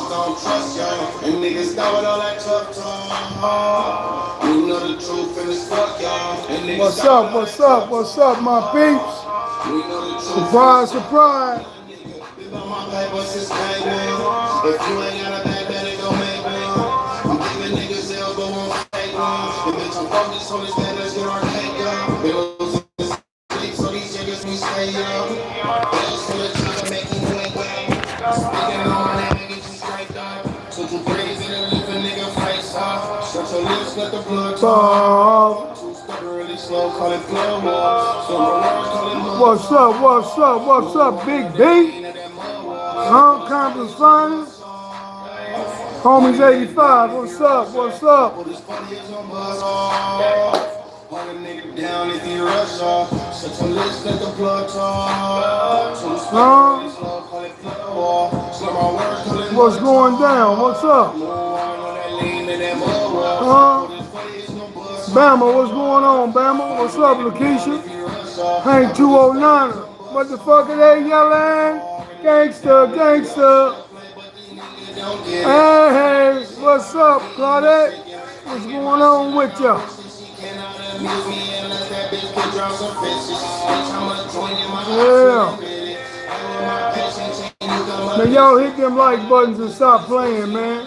don't trust y'all. And niggas got with all that tough talk. We know the truth and it's fuck y'all. And niggas What's up? What's up? What's up, my peeps? we know the truth. Surprise, surprise. We want my papers, it's paid one. If you ain't got a bag, better go make one. I'm giving niggas elbow, won't take one. And bitch, I'm focused on this bad, let's get our cake up. Bills in the sleep, so these niggas we stay up. Bills full of time, make you wake up. Speaking on my name, get you straight up. So you crazy to leave a nigga face off. Shut your lips, let the blood talk. Two-step really slow, call it flow walk. So my words call it mud. What's up? What's up? What's up, Big B? Huh? Compton's finest. Homies 85. What's up? What's up? Well, this party is on buzz off. Hold a nigga down if he rush off. Shut your lips, let the blood talk. Two-step really slow, call it flow walk. So my words call it What's going down? What's up? Huh? Bama, what's going on, Bama? What's up, Lakeisha? Hank 209. What the fuck are they yelling? Gangsta, gangsta. Hey, hey, what's up, Claudette? What's going on with ya? Yeah. Man, y'all hit them like buttons and stop playing, man.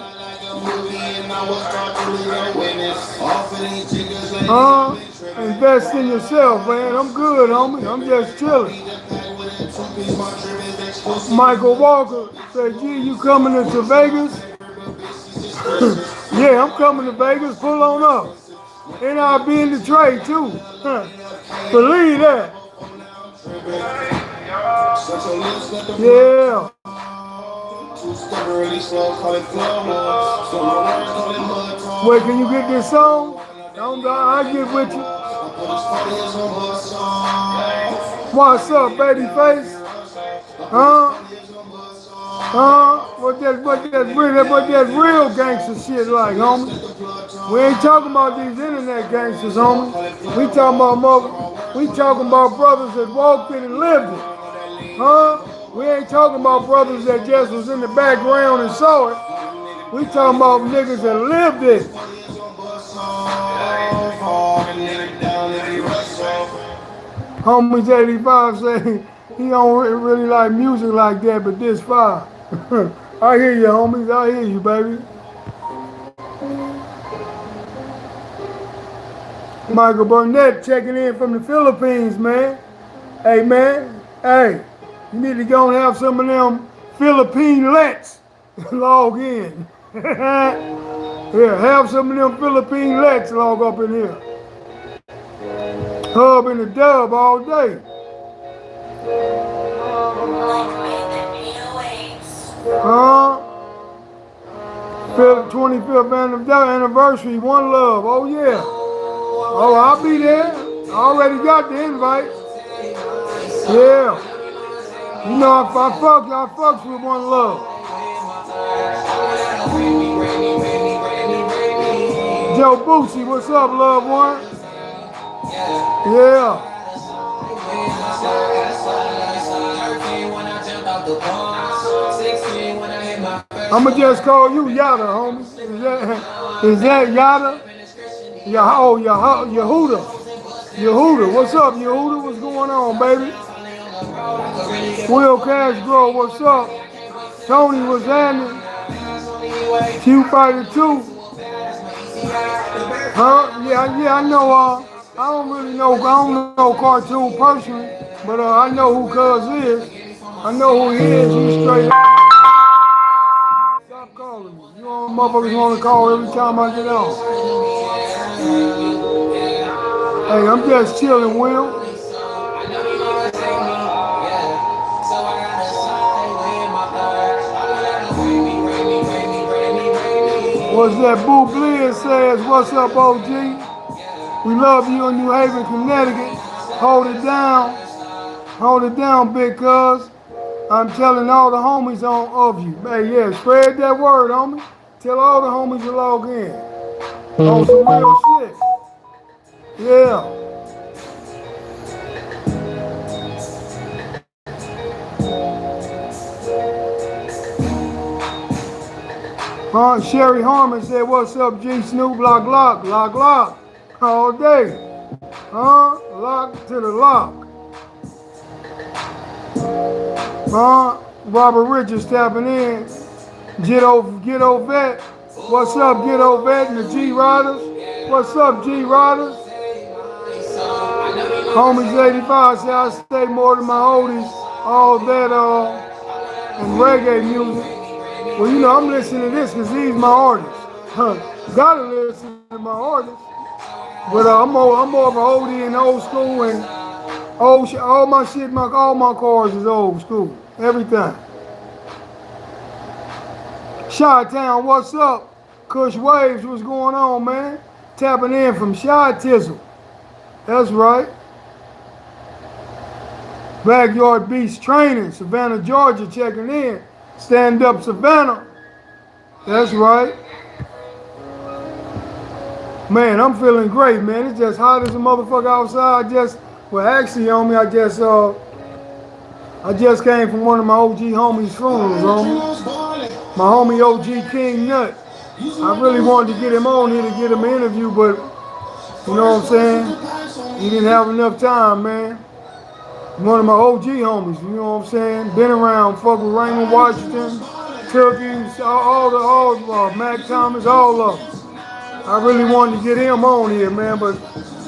Huh? Invest in yourself, man. I'm good, homie. I'm just chilling. Michael Walker said, gee, you coming to Vegas? Yeah, I'm coming to Vegas. Pull on up. And I'll be in the trade, too. Believe that. Yeah. Wait, can you get this song? I'll get with you. What's up, babyface? Huh? Huh? What that real gangster shit like, homie? We ain't talking about these internet gangsters, homie. We talking about brothers that walked it and lived it. Huh? We ain't talking about brothers that just was in the background and saw it. We talking about niggas that lived it. Homies 85 say he don't really like music like that, but this fire. I hear you, homies. I hear you, baby. Michael Burnett checking in from the Philippines, man. Hey, man. Hey, you need to go and have some of them Philippine Lets log in. Yeah, have some of them Philippine Lets log up in here. Hub and the dub all day. Huh? 25th anniversary, One Love. Oh, yeah. Oh, I'll be there. I already got the invite. Yeah. You know, if I fucks with One Love. Joe Boosie, what's up, loved one? Yeah. I'ma just call you Yada, homie. Is that Yada? Yehuda. Yehuda, what's up, Yehuda? What's going on, baby? Will Cashgrove, what's up? Tony, what's happening? Q Fighter 2. Huh? Yeah, I know. I don't know Cartoon personally, but I know who Cuz is. I know who he is. He's straight up. Stop calling me. You all motherfuckers want to call every time I get on. Hey, I'm just chilling, Will. What's that? Boo Bliss says, what's up, OG? We love you in New Haven, Connecticut. Hold it down. Hold it down, big cuz. I'm telling all the homies of you. Hey, yeah, spread that word, homie. Tell all the homies to log in. On some real shit. Yeah. Sherry Harmon said, what's up, G Snoop, lock, all day. Lock to the lock. Robert Richards tapping in. Ghetto Vet. What's up, Ghetto Vet and the G Riders? What's up, G Riders? Homies 85 say I stay more than my oldies, all that and reggae music. Well, you know, I'm listening to this because these my artists. Gotta listen to my artists. But I'm more of an oldie and old school and all my shit, all my cars is old school. Everything. Chi-Town, what's up? Kush Waves, what's going on, man? Tapping in from Chi-Tizzle. That's right. Backyard Beast Training, Savannah, Georgia, checking in. Stand Up Savannah. That's right. Man, I'm feeling great, man. It's just hot as a motherfucker outside. Actually, homie, I just came from one of my OG homies' funerals, homie. My homie OG King Nut. I really wanted to get him on here to get him an interview, but you know what I'm saying? He didn't have enough time, man. One of my OG homies, you know what I'm saying? Been around, fuck with Raymond Washington, Turkeys, all Mac Thomas, all of them. I really wanted to get him on here, man, but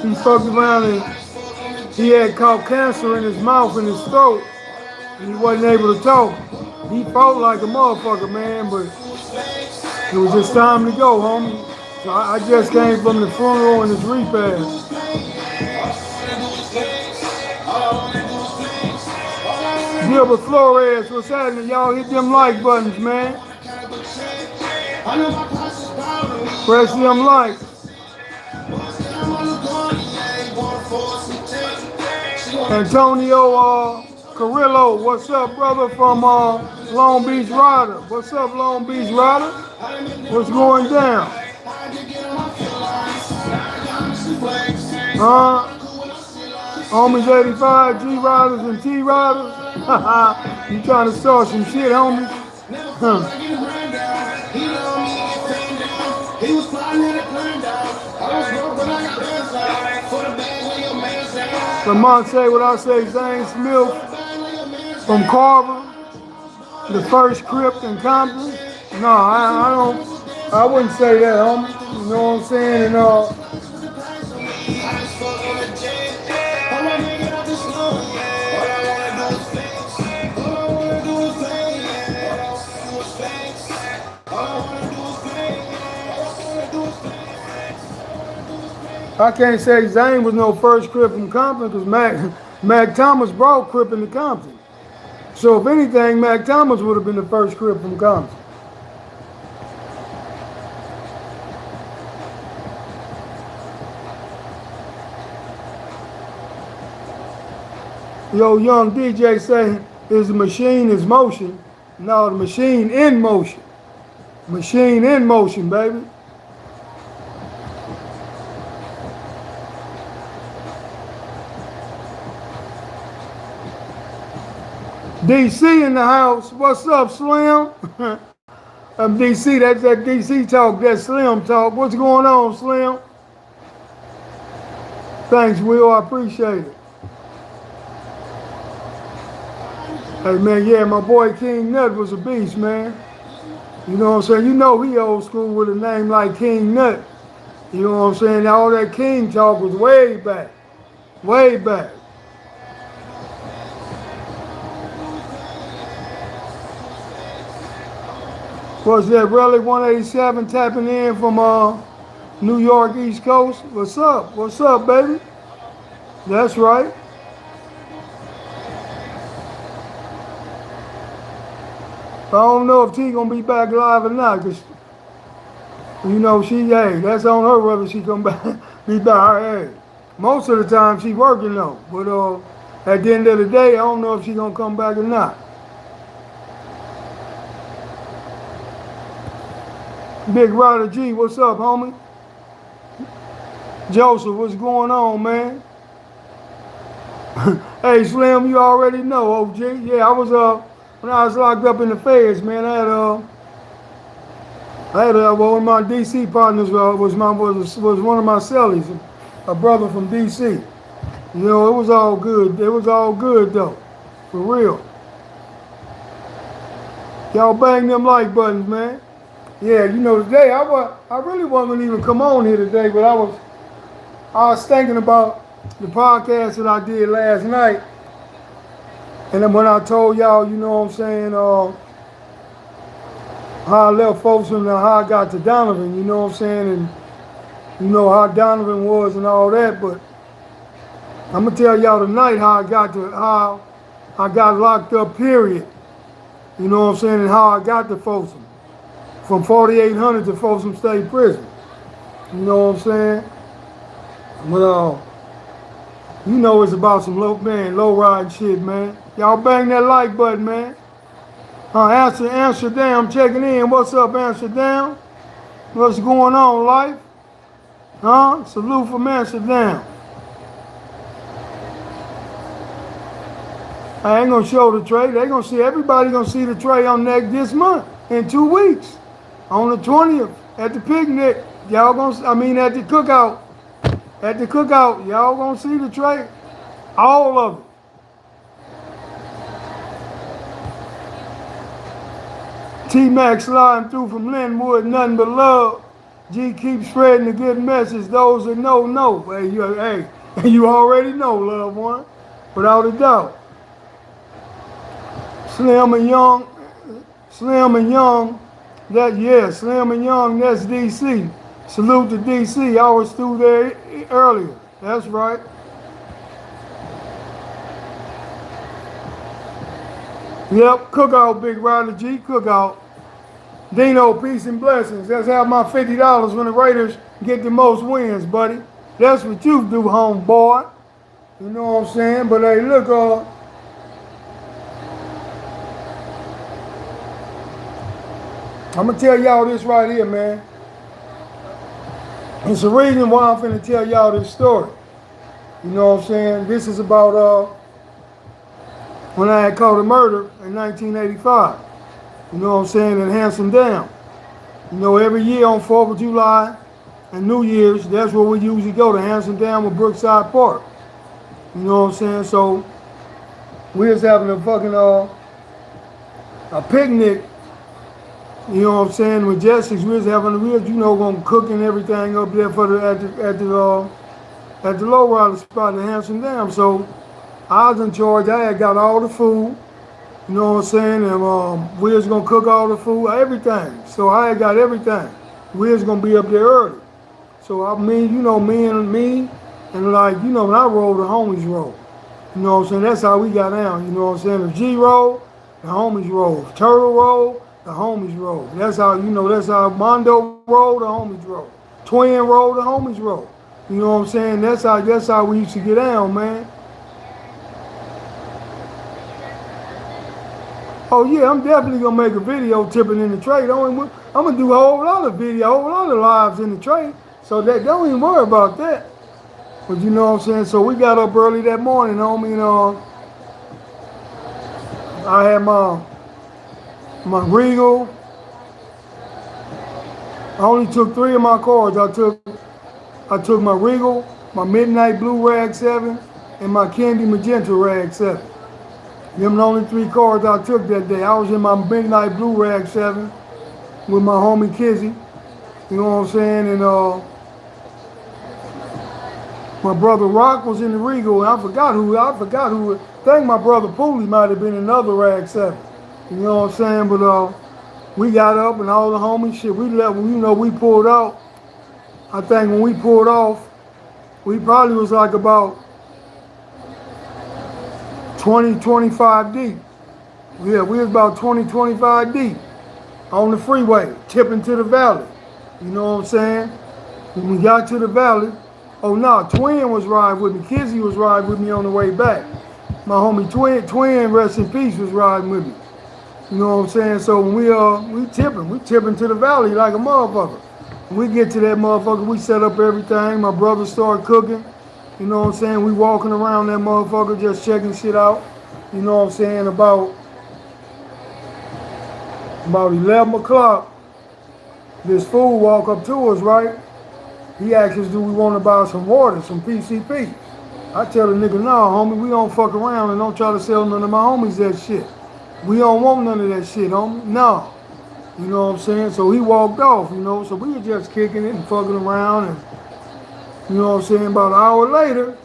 he fucked around and he had caught cancer in his mouth and his throat, and he wasn't able to talk. He fought like a motherfucker, man, but it was just time to go, homie. So I just came from the funeral and his repast. Gilbert Flores, what's happening? Y'all hit them like buttons, man. Press them likes. Antonio Carrillo, what's up, brother, from Long Beach Rider? What's up, Long Beach Rider? What's going down? Homies 85, G Riders and T Riders. You trying to start some shit, homies? Lamont say what I say, Zane Smith from Carver, the first Crip in Compton. No, I wouldn't say that, homie. You know what I'm saying? And I can't say Zane was no first Crip from Compton because Mac Thomas brought Crip into Compton. So if anything, Mac Thomas would have been the first Crip from Compton. Yo, young DJ saying, is the machine is motion? No, the machine in motion. Machine in motion, baby. DC in the house. What's up, Slim? DC, that's that DC talk, that Slim talk. What's going on, Slim? Thanks, Will. I appreciate it. Hey, man, yeah, my boy King Nut was a beast, man. You know what I'm saying? You know he old school with a name like King Nut. You know what I'm saying? All that King talk was way back. Way back. What's that, Relic 187 tapping in from New York, East Coast? What's up? What's up, baby? That's right. I don't know if T gonna be back live or not, cause you know hey, that's on her whether she come back, be back. Hey, most of the time she working though, but at the end of the day, I don't know if she gonna come back or not. Big Rider G, what's up, homie? Joseph, what's going on, man? Hey, Slim, you already know, OG. Yeah, I was when I was locked up in the feds, man. I I had one of my DC partners was one of my cellies, a brother from DC. You know, it was all good. It was all good though, for real. Y'all bang them like buttons, man. Yeah, you know, today I really wasn't even come on here today, but I was thinking about the podcast that I did last night, and then when I told y'all, you know what I'm saying, how I left Folsom and how I got to Donovan, you know what I'm saying, and you know how Donovan was and all that, but I'm gonna tell y'all tonight how I got locked up, period. You know what I'm saying, and how I got to Folsom. From 4800 to Folsom State Prison. You know what I'm saying? But you know it's about some low riding shit, man. Y'all bang that like button, man. Amsterdam checking in. What's up, Amsterdam? What's going on, life? Salute from Amsterdam. I ain't gonna show the tray. Everybody gonna see the tray on this month in 2 weeks. On the 20th at the picnic. At the cookout. At the cookout, y'all gonna see the tray. All of it. T-Mac sliding through from Linwood, nothing but love. G keep spreading the good message. Those that know. Hey, you already know, loved one. Without a doubt. Slim and Young, Slim and Young, that's DC. Salute to DC. I was through there earlier. That's right. Yep, cookout, Big Rider G, cookout. Dino, peace and blessings. Let's have my $50 when the Raiders get the most wins, buddy. That's what you do, homeboy. You know what I'm saying? But hey, look, I'm going to tell y'all this right here, man. It's the reason why I'm finna tell y'all this story. You know what I'm saying? This is about when I had caught a murder in 1985. You know what I'm saying? In Hanson Dam. You know, every year on 4th of July and New Year's, that's where we usually go, to Hanson Dam or Brookside Park. You know what I'm saying? So we was having a fucking a picnic. You know what I'm saying? With Jesse's, we was gonna cook and everything up there for at the lowrider spot in Hanson Dam. So I was in charge. I had got all the food. You know what I'm saying? And we was gonna cook all the food, everything. So I had got everything. We was gonna be up there early. So me and like, you know, when I roll, the homies roll. You know what I'm saying? That's how we got down. You know what I'm saying? If G roll, the homies roll. If Turtle roll, the homies roll. That's how Mondo roll, the homies roll. Twin roll, the homies roll. You know what I'm saying? That's how we used to get down, man. Oh yeah, I'm definitely gonna make a video tipping in the trade. I'm gonna do a whole lot of lives in the trade. So that don't even worry about that. But you know what I'm saying? So we got up early that morning, homie, and I had my Regal. I only took 3 of my cards. I took my Regal, my Midnight Blue Rag 7, and my Candy Magenta Rag 7. Them the only 3 cards I took that day. I was in my Midnight Blue Rag 7 with my homie Kizzy. You know what I'm saying? And my brother Rock was in the Regal, and I forgot who. I think my brother Pooley might have been another Rag 7. You know what I'm saying? But we got up and all the homies, shit, we left. You know, we pulled out. I think when we pulled off, we probably was like about 20, 25 deep. Yeah, we was about 20, 25 deep on the freeway, tipping to the valley. You know what I'm saying? When we got to the valley, Twin was riding with me. Kizzy was riding with me on the way back. My homie Twin, rest in peace, was riding with me. You know what I'm saying? So when we tipping to the valley like a motherfucker. When we get to that motherfucker, we set up everything. My brother started cooking. You know what I'm saying? We walking around that motherfucker just checking shit out. You know what I'm saying? About 11 o'clock, This fool walk up to us, right? He asks us, do we want to buy some water, some PCP? I tell the nigga, no, homie, we don't fuck around and don't try to sell none of my homies that shit. We don't want none of that shit, homie. No. You know what I'm saying? So he walked off, you know. So we were just kicking it and fucking around. And, you know what I'm saying? About an hour later,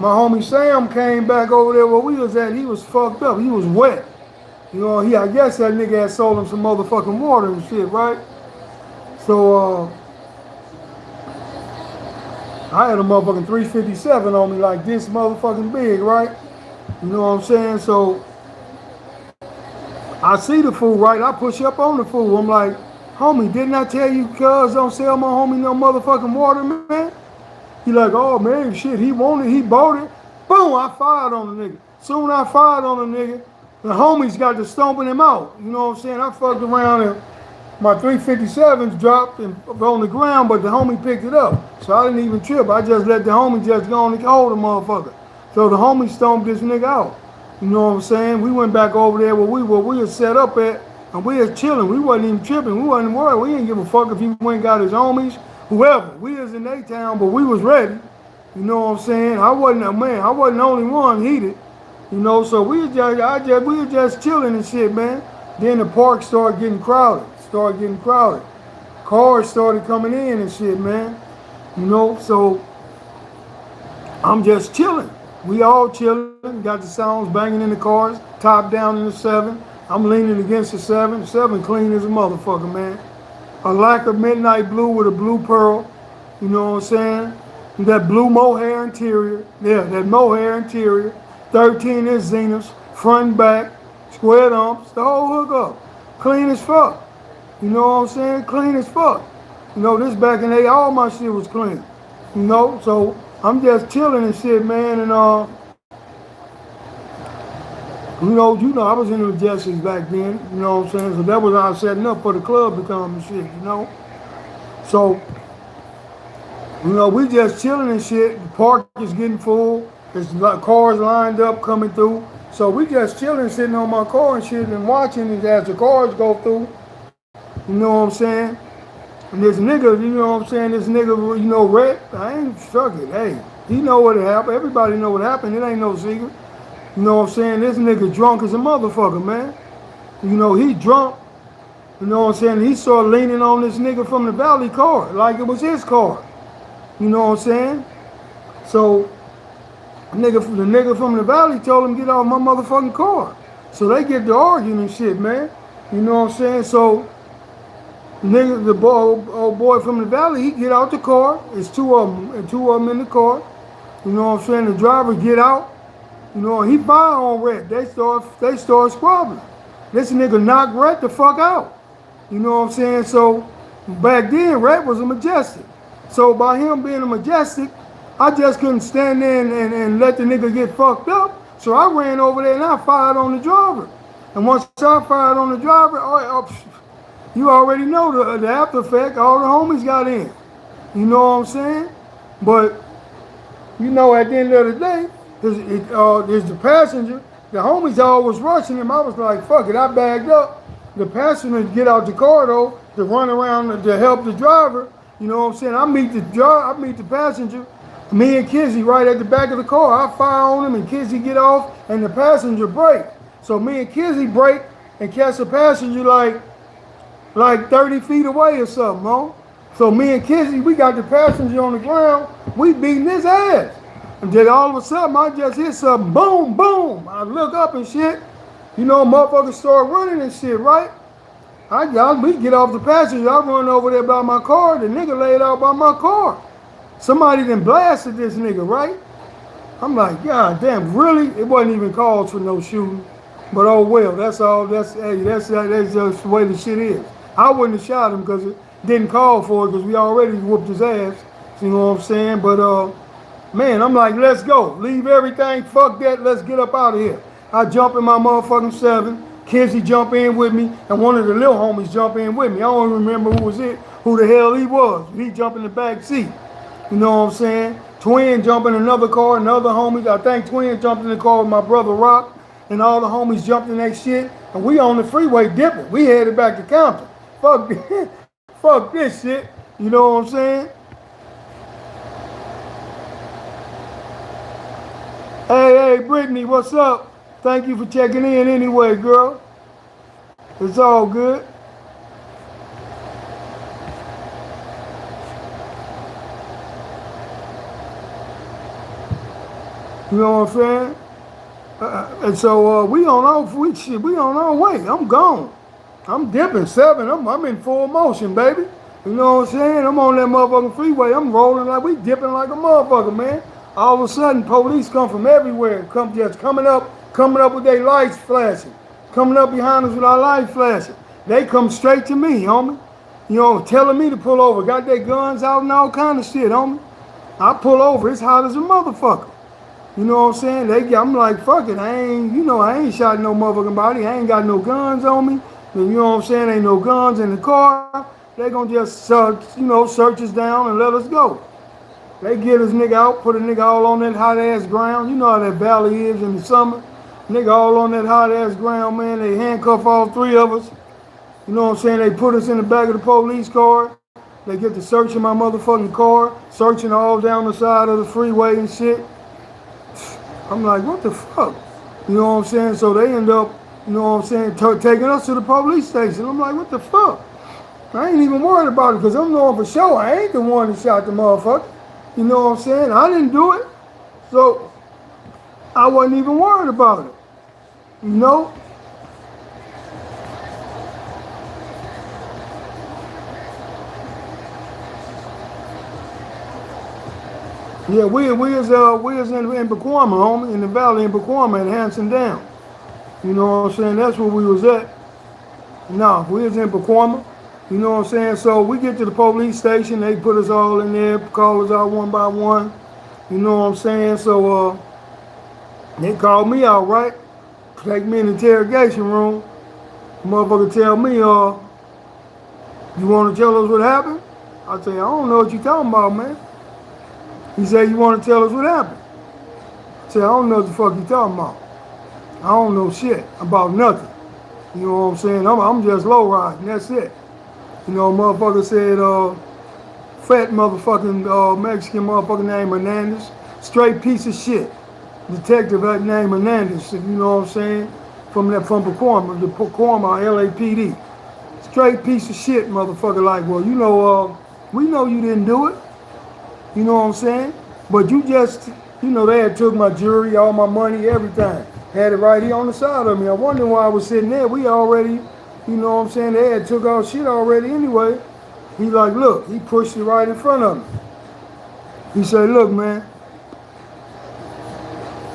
my homie Sam came back over there where we was at. He was fucked up. He was wet. You know, I guess that nigga had sold him some motherfucking water and shit, right? So, I had a motherfucking 357 on me like this motherfucking big, right? You know what I'm saying? So I see the fool, right? I push up on the fool. I'm like, homie, didn't I tell you cuz don't sell my homie no motherfucking water, man? He like, oh man, shit, he wanted, he bought it. Boom, I fired on the nigga. Soon I fired on the nigga, the homies got to stomping him out. You know what I'm saying? I fucked around and my 357s dropped on the ground, but the homie picked it up. So I didn't even trip. I just let the homie just go on and hold the motherfucker. So the homie stomped this nigga out. You know what I'm saying? We went back over there where we were set up at, and we was chilling. We wasn't even tripping. We wasn't worried. We didn't give a fuck if he went and got his homies, whoever. We was in A-Town, but we was ready. You know what I'm saying? I wasn't the only one heated. You know, so we were just chilling and shit, man. Then the park started getting crowded. Cars started coming in and shit, man. You know, so I'm just chilling. We all chilling. Got the sounds banging in the cars. Top down in the 7. I'm leaning against the 7. 7 clean as a motherfucker, man. A lack of midnight blue with a blue pearl. You know what I'm saying? That blue mohair interior. Yeah, that mohair interior. 13 inch Zeniths. Front and back. Square dumps. The whole hookup. Clean as fuck. You know what I'm saying? Clean as fuck. You know, this back in the day, all my shit was clean. You know, so I'm just chilling and shit, man. And you know, I was in the Majestics back then. You know what I'm saying? So that was how I was setting up for the club to come and shit. You know, so you know, we just chilling and shit. The park is getting full. There's cars lined up coming through. So we just chilling, sitting on my car and shit, and watching as the cars go through. You know what I'm saying? And this nigga, you know what I'm saying? This nigga, you know, Red, I ain't stuck it. Hey, he know what happened. Everybody know what happened. It ain't no secret. You know what I'm saying? This nigga drunk as a motherfucker, man. You know, he drunk. You know what I'm saying? He started leaning on this nigga from the Valley car, like it was his car. You know what I'm saying? So, the nigga from the Valley told him, get off my motherfucking car. So they get to arguing and shit, man. You know what I'm saying? So, old boy from the Valley, he get out the car. It's two of them in the car. You know what I'm saying? The driver get out. You know, he fire on Rhett. They start squabbling. This nigga knocked Rhett the fuck out. You know what I'm saying? So back then, Rhett was a Majestic. So by him being a Majestic, I just couldn't stand there and let the nigga get fucked up. So I ran over there and I fired on the driver. And once I fired on the driver, you already know the after effect. All the homies got in. You know what I'm saying? But, you know, at the end of the day, there's the passenger. The homies always rushing him. I was like, fuck it. I bagged up. The passenger get out the car, though, to run around to help the driver. You know what I'm saying? I meet the passenger. Me and Kizzy right at the back of the car. I fire on him and Kizzy get off and the passenger brake. So me and Kizzy brake and catch the passenger like 30 feet away or something, huh? So me and Kizzy, we got the passenger on the ground. We beating his ass. And then all of a sudden, I just hear something, boom, boom. I look up and shit. You know, motherfuckers start running and shit, right? We get off the passenger. I run over there by my car. The nigga laid out by my car. Somebody then blasted this nigga, right? I'm like, God damn, really? It wasn't even called for no shooting. But oh well, that's all. That's just the way the shit is. I wouldn't have shot him because it didn't call for it because we already whooped his ass. You know what I'm saying? But man, I'm like, let's go. Leave everything. Fuck that. Let's get up out of here. I jump in my motherfucking 7. Kizzy jump in with me, and one of the little homies jump in with me. I don't remember who the hell he was. He jumped in the back seat. You know what I'm saying? Twin jumped in another car, and other homies. I think Twin jumped in the car with my brother Rock, and all the homies jumped in that shit. And we on the freeway dipping. We headed back to Compton. Fuck fuck this shit. You know what I'm saying? Hey, Brittany, what's up? Thank you for checking in anyway, girl. It's all good. You know what I'm saying? And so we on our way. I'm gone. I'm dipping 7. I'm in full motion, baby. You know what I'm saying? I'm on that motherfucking freeway. I'm rolling like we dipping like a motherfucker, man. All of a sudden, police come from everywhere. Coming up with their lights flashing. Coming up behind us with our lights flashing. They come straight to me, homie. You know, telling me to pull over. Got their guns out and all kind of shit, homie. I pull over. It's hot as a motherfucker. You know what I'm saying? I'm like, fuck it. I ain't shot no motherfucking body. I ain't got no guns on me. You know what I'm saying? Ain't no guns in the car. They gonna just, search us down and let us go. They get this nigga out, put a nigga all on that hot ass ground. You know how that valley is in the summer. Nigga all on that hot ass ground, man. They handcuff all 3 of us. You know what I'm saying? They put us in the back of the police car. They get to searching my motherfucking car, searching all down the side of the freeway and shit. I'm like, what the fuck? You know what I'm saying? So they end up, you know what I'm saying, taking us to the police station. I'm like, what the fuck? I ain't even worried about it because I'm knowing for sure I ain't the one that shot the motherfucker. You know what I'm saying? I didn't do it. So I wasn't even worried about it. You know? Yeah, we was in Pacoima, homie, in the valley in Pacoima at Hanson Dam. You know what I'm saying? That's where we was at. No, we was in Pacoima. You know what I'm saying? So we get to the police station, they put us all in there, call us out one by one. You know what I'm saying? So they called me out, right? Take me in the interrogation room. The motherfucker tell me, you want to tell us what happened? I say, I don't know what you talking about, man. He said, you want to tell us what happened? I said, I don't know what the fuck you talking about. I don't know shit about nothing. You know what I'm saying? I'm just low riding, that's it. You know, motherfucker said, fat motherfucking Mexican motherfucker named Hernandez. Straight piece of shit. Detective named Hernandez, you know what I'm saying? From Pacoima, the Pacoima LAPD. Straight piece of shit, motherfucker. Like, well, you know, we know you didn't do it. You know what I'm saying? But you just, they had took my jewelry, all my money, everything. Had it right here on the side of me. I wonder why I was sitting there. We already, you know what I'm saying? They had took our shit already anyway. He like, look, he pushed it right in front of me. He said, look, man,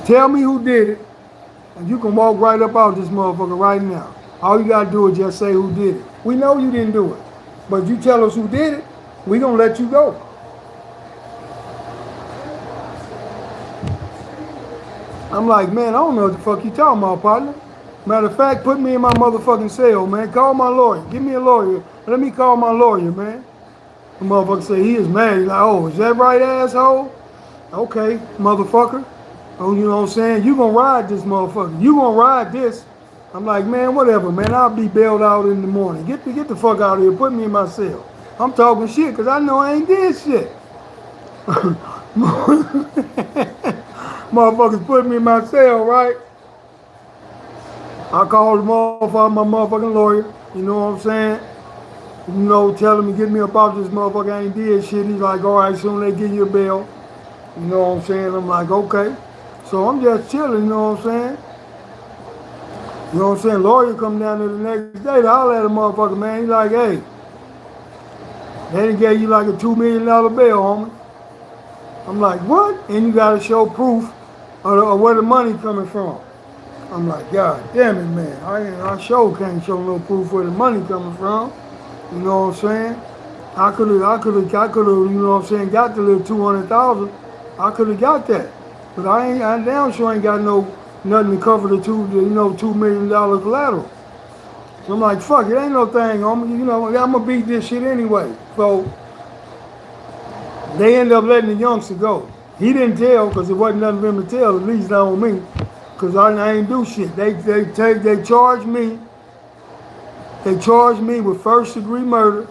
tell me who did it, and you can walk right up out this motherfucker right now. All you gotta do is just say who did it. We know you didn't do it, but you tell us who did it, we gonna let you go. I'm like, man, I don't know what the fuck you talking about, partner. Matter of fact, put me in my motherfucking cell, man. Call my lawyer. Give me a lawyer. Let me call my lawyer, man. The motherfucker say he is mad. He's like, oh, is that right, asshole? Okay, motherfucker. Oh, you know what I'm saying? You gonna ride this motherfucker. You gonna ride this. I'm like, man, whatever, man. I'll be bailed out in the morning. Get the fuck out of here. Put me in my cell. I'm talking shit because I know I ain't did shit. Motherfuckers put me in my cell, right? I called my motherfucking lawyer. You know what I'm saying? Tell him to get me about this motherfucker. I ain't did shit. He's like, all right, soon they give you a bail. You know what I'm saying? I'm like, okay. So I'm just chilling, you know what I'm saying? You know what I'm saying? Lawyer come down there the next day to holler at a motherfucker, man. He's like, hey, they done gave you like a $2 million bail, homie. I'm like, what? And you gotta show proof of where the money coming from. I'm like, God damn it, man. I sure can't show no proof where the money coming from. You know what I'm saying? I could have, you know what I'm saying, got the little 200,000. I could have got that. But I damn sure ain't got nothing to cover the $2 million collateral. So I'm like, fuck it, ain't no thing, homie. I'm gonna beat this shit anyway. So they end up letting the youngster go. He didn't tell because it wasn't nothing for him to tell, at least not on me. Because I ain't do shit. They charged me. They charged me with first degree murder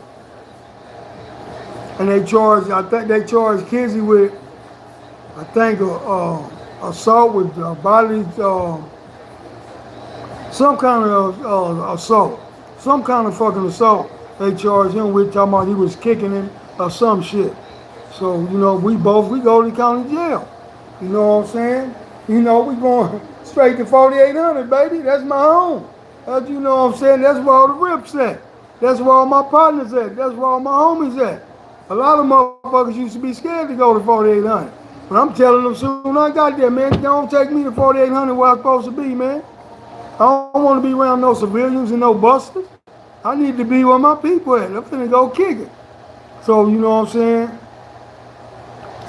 and they charged. I think they charged Kizzy with, I think, assault with bodily, some kind of assault, some kind of fucking assault. They charged him with talking about he was kicking him or some shit. So you know, we go to the county jail. You know what I'm saying? You know, we going straight to 4800, baby. That's my home. That's, you know what I'm saying? That's where all the rips at. That's where all my partners at. That's where all my homies at. A lot of motherfuckers used to be scared to go to 4800. But I'm telling them soon I got there, man, don't take me to 4800 where I'm supposed to be, man. I don't want to be around no civilians and no busters. I need to be where my people at. I'm finna go kick it. So, you know what I'm saying?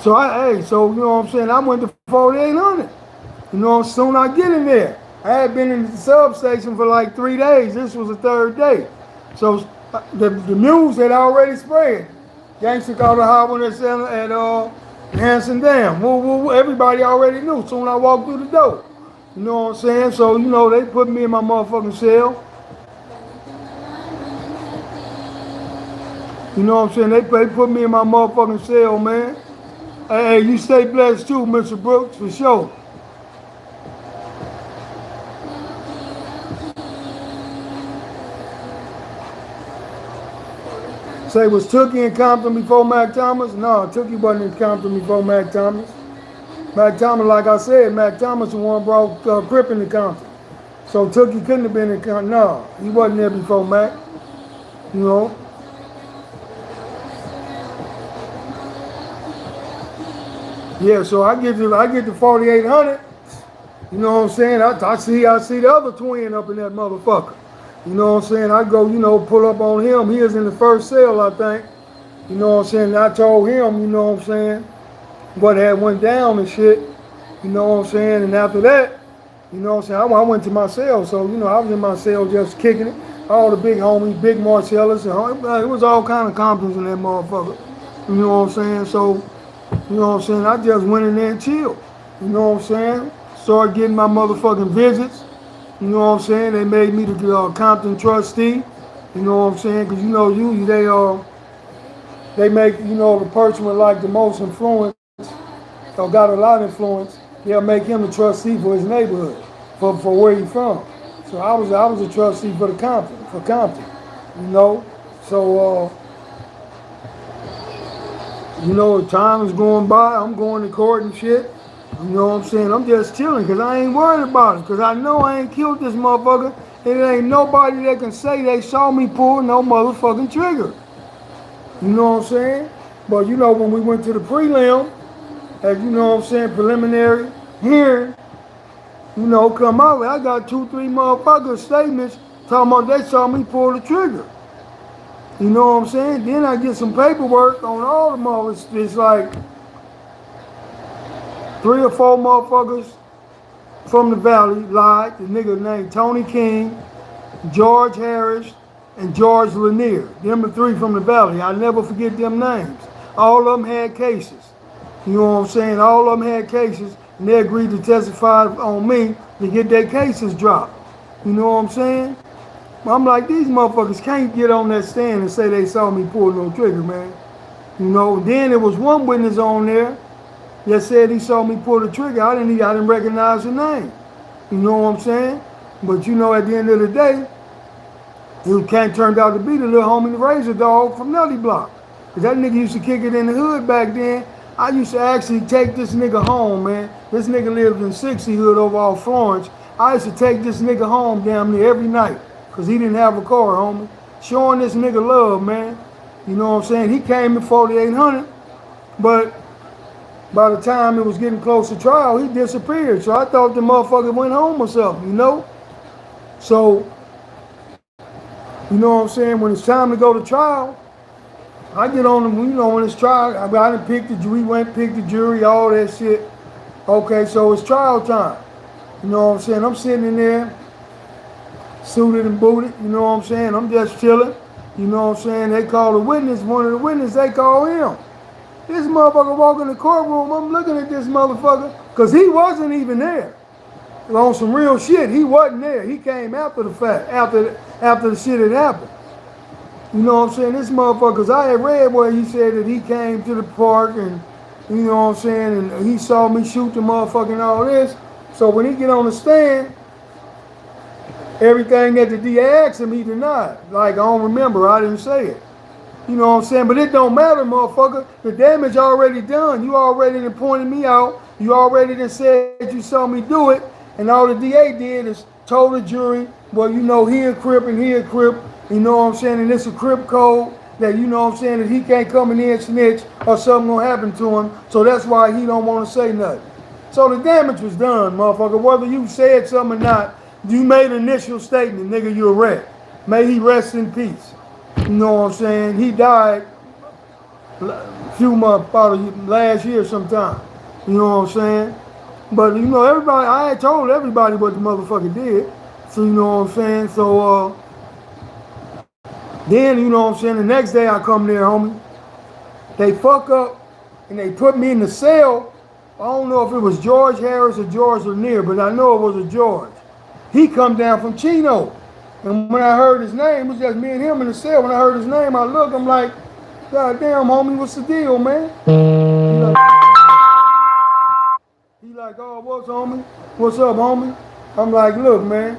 So, you know what I'm saying? I went to 4800. You know, soon I get in there. I had been in the substation for like 3 days. This was the third day. So, the news had already spread. Gangster called the harbor at Hanson Dam. Everybody already knew soon I walked through the door. You know what I'm saying? So, you know, they put me in my motherfucking cell. You know what I'm saying? They put me in my motherfucking cell, man. Hey, you stay blessed too, Mr. Brooks, for sure. Say, was Tookie in Compton before Mac Thomas? No, Tookie wasn't in Compton before Mac Thomas. Mac Thomas, like I said, Mac Thomas the one brought Crip into Compton. So Tookie couldn't have been in Compton. No, he wasn't there before Mac. You know. Yeah, so I get to 4800. You know what I'm saying? I see the other twin up in that motherfucker. You know what I'm saying? I go, you know, pull up on him. He was in the first cell, I think. You know what I'm saying? I told him, you know what I'm saying, what had went down and shit. You know what I'm saying? And after that, you know what I'm saying, I went to my cell. So, you know, I was in my cell just kicking it. All the big homies, Big Marcellus, and it was all kind of Comptons in that motherfucker. You know what I'm saying? So, you know what I'm saying, I just went in there and chilled. You know what I'm saying? Started getting my motherfucking visits. You know what I'm saying? They made me the Compton trustee. You know what I'm saying? Because, you know, usually they make, you know, the person with like the most influence or got a lot of influence, they'll make him the trustee for his neighborhood, for where he's from. So I was a trustee for Compton, you know? So, you know, time is going by, I'm going to court and shit. You know what I'm saying? I'm just chilling because I ain't worried about it. Because I know I ain't killed this motherfucker. And there ain't nobody that can say they saw me pull no motherfucking trigger. You know what I'm saying? But you know, when we went to the prelim, as you know what I'm saying, preliminary hearing, you know, come out, I got 2-3 motherfucker statements talking about they saw me pull the trigger. You know what I'm saying? Then I get some paperwork on all the motherfuckers. It's like 3 or 4 motherfuckers from the valley lied. The nigga named Tony King, George Harris, and George Lanier. Them the 3 from the valley. I never forget them names. All of them had cases. You know what I'm saying? All of them had cases, and they agreed to testify on me to get their cases dropped. You know what I'm saying? I'm like, these motherfuckers can't get on that stand and say they saw me pull no trigger, man. You know, then there was one witness on there that said he saw me pull the trigger. I didn't recognize the name. You know what I'm saying? But you know, at the end of the day, it turned out to be the little homie, the Razor Dog from Nutty Block. Because that nigga used to kick it in the hood back then. I used to actually take this nigga home, man. This nigga lived in 60 Hood over off Florence. I used to take this nigga home damn near every night. Because he didn't have a car, homie. Showing this nigga love, man. You know what I'm saying? He came in 4800, but by the time it was getting close to trial, he disappeared. So I thought the motherfucker went home or something, you know? So, you know what I'm saying? When it's time to go to trial, I get on them, you know, when it's trial, I done picked the jury, went pick the jury, all that shit. Okay, so it's trial time. You know what I'm saying? I'm sitting in there, suited and booted, you know what I'm saying? I'm just chilling. You know what I'm saying? They call the witness, one of the witnesses, they call him. This motherfucker walk in the courtroom, I'm looking at this motherfucker, because he wasn't even there. On some real shit, he wasn't there. He came after the fact, after the shit had happened. You know what I'm saying? This motherfucker, 'cause I had read where he said that he came to the park and, you know what I'm saying, and he saw me shoot the motherfucker and all this. So when he get on the stand, everything that the DA asked him, he denied. Like, I don't remember, I didn't say it. You know what I'm saying? But it don't matter, motherfucker. The damage already done. You already done pointed me out. You already done said you saw me do it. And all the DA did is told the jury, well, you know, he a Crip and he a Crip. You know what I'm saying? And it's a Crip code that, you know what I'm saying, that he can't come in here and snitch or something gonna happen to him. So that's why he don't want to say nothing. So the damage was done, motherfucker. Whether you said something or not, you made an initial statement, nigga, you're a rat. May he rest in peace. You know what I'm saying? He died a few months, about last year sometime. You know what I'm saying? But, you know, everybody, I had told everybody what the motherfucker did. So, you know what I'm saying? So, then, you know what I'm saying, the next day I come there, homie. They fuck up and they put me in the cell. I don't know if it was George Harris or George Lanier, but I know it was a George. He come down from Chino. And when I heard his name, it was just me and him in the cell. When I heard his name, I look, I'm like, God damn, homie, what's the deal, man? He like, oh, what's homie? What's up, homie? I'm like, look, man,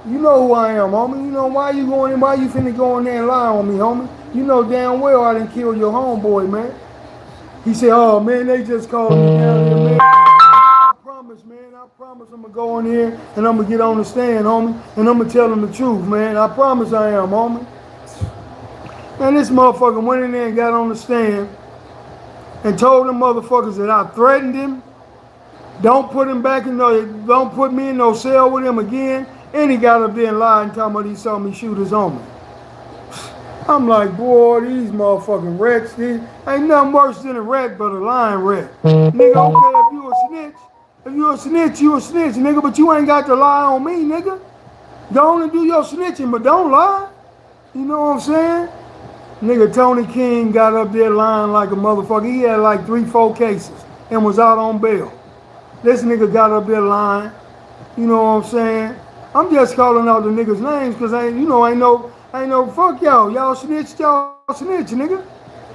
you know who I am, homie. You know why you going in, why you finna go in there and lie on me, homie? You know damn well I didn't kill your homeboy, man. He said, oh, man, they just called me down here, man. I promise, man, I promise I'm gonna go in here and I'm gonna get on the stand, homie, and I'm gonna tell them the truth, man. I promise I am, homie. Man, this motherfucker went in there and got on the stand and told them motherfuckers that I threatened him. Don't put him back in no, don't put me in no cell with him again. And he got up there and lied and talking about he saw me shoot his homie. I'm like, boy, these motherfucking rats, these, ain't nothing worse than a rat but a lying rat. Nigga, okay, if you a snitch, you a snitch, nigga, but you ain't got to lie on me, nigga. Go on and do your snitching, but don't lie. You know what I'm saying? Nigga, Tony King got up there lying like a motherfucker. He had like 3-4 cases and was out on bail. This nigga got up there lying. You know what I'm saying? I'm just calling out the niggas' names because ain't no fuck y'all. Y'all snitch, nigga.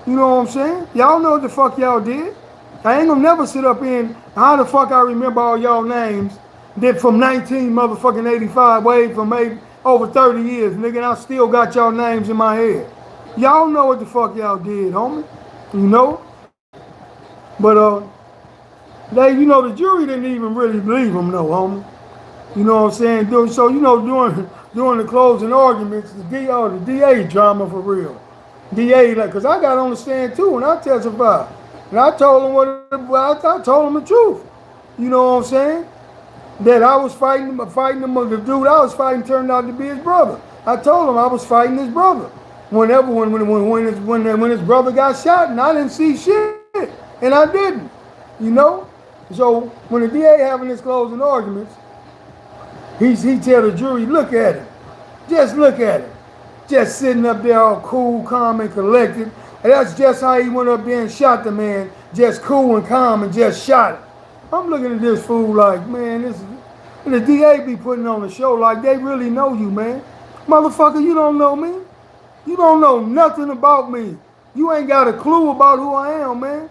You know what I'm saying? Y'all know what the fuck y'all did. I ain't gonna never sit up in how the fuck I remember all y'all names that from 1985, way from maybe over 30 years, nigga, and I still got y'all names in my head. Y'all know what the fuck y'all did, homie. You know? But they, you know, the jury didn't even really believe him, though, homie. You know what I'm saying? So, you know, during the closing arguments, the DA drama for real. DA, like, because I got on the stand too and I testified. And I told him I told him the truth. You know what I'm saying? That I was fighting him, the dude I was fighting turned out to be his brother. I told him I was fighting his brother. When his brother got shot and I didn't see shit. And I didn't. You know? So when the DA having his closing arguments, he tell the jury, look at him. Just look at him. Just sitting up there all cool, calm, and collected. And that's just how he went up there and shot the man. Just cool and calm and just shot him. I'm looking at this fool like, man, this is... And the DA be putting on a show like they really know you, man. Motherfucker, you don't know me. You don't know nothing about me. You ain't got a clue about who I am, man.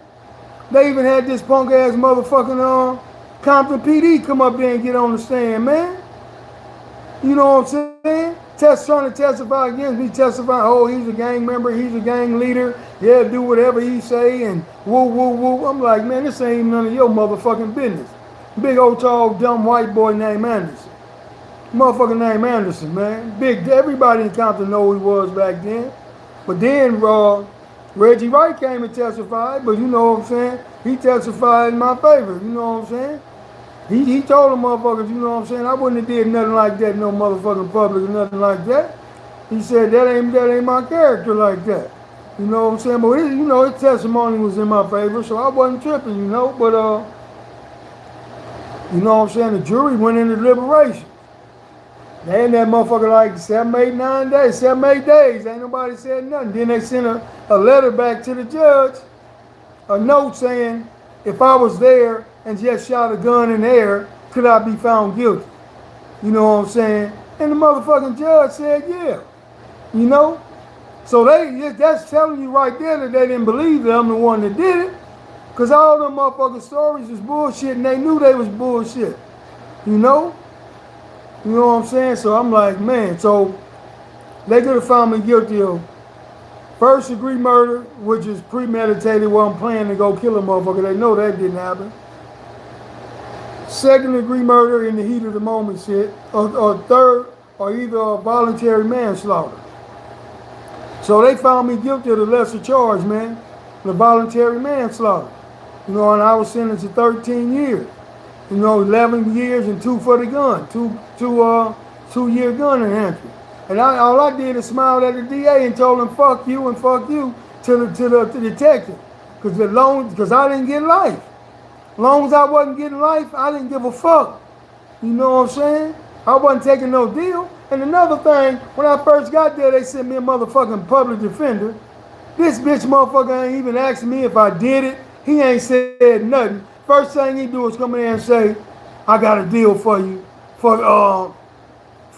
They even had this punk ass motherfucking Compton PD come up there and get on the stand, man. You know what I'm saying? Trying to testify against me, testifying, oh, he's a gang member, he's a gang leader, yeah, do whatever he say, and woo, woo, woo. I'm like, man, this ain't none of your motherfucking business. Big old tall dumb white boy named Anderson. Motherfucker named Anderson, man. Everybody in Compton know who he was back then. But then Reggie Wright came and testified, but you know what I'm saying? He testified in my favor, you know what I'm saying? He told them motherfuckers, you know what I'm saying? I wouldn't have did nothing like that in no motherfucking public or nothing like that. He said that ain't my character like that. You know what I'm saying? But his testimony was in my favor, so I wasn't tripping, you know. But you know what I'm saying? The jury went into deliberation. They had that motherfucker like 7, 8 days. Ain't nobody said nothing. Then they sent a letter back to the judge, a note saying, if I was there and just shot a gun in the air, could I be found guilty? You know what I'm saying? And the motherfucking judge said, yeah. You know? So that's telling you right there that they didn't believe that I'm the one that did it. Because all them motherfucking stories is bullshit and they knew they was bullshit. You know? You know what I'm saying? So I'm like, man, so they could have found me guilty of first degree murder, which is premeditated where I'm planning to go kill a motherfucker. They know that didn't happen. Second degree murder in the heat of the moment shit. Or third, or either a voluntary manslaughter. So they found me guilty of the lesser charge, man. The voluntary manslaughter. You know, and I was sentenced to 13 years. You know, 11 years and 2 for the gun. 2-year gun enhancement. And all I did is smile at the DA and told him, fuck you and fuck you to the detective. Because I didn't get life. As long as I wasn't getting life, I didn't give a fuck. You know what I'm saying? I wasn't taking no deal. And another thing, when I first got there, they sent me a motherfucking public defender. This bitch motherfucker ain't even asking me if I did it. He ain't said nothing. First thing he do is come in there and say, I got a deal for you for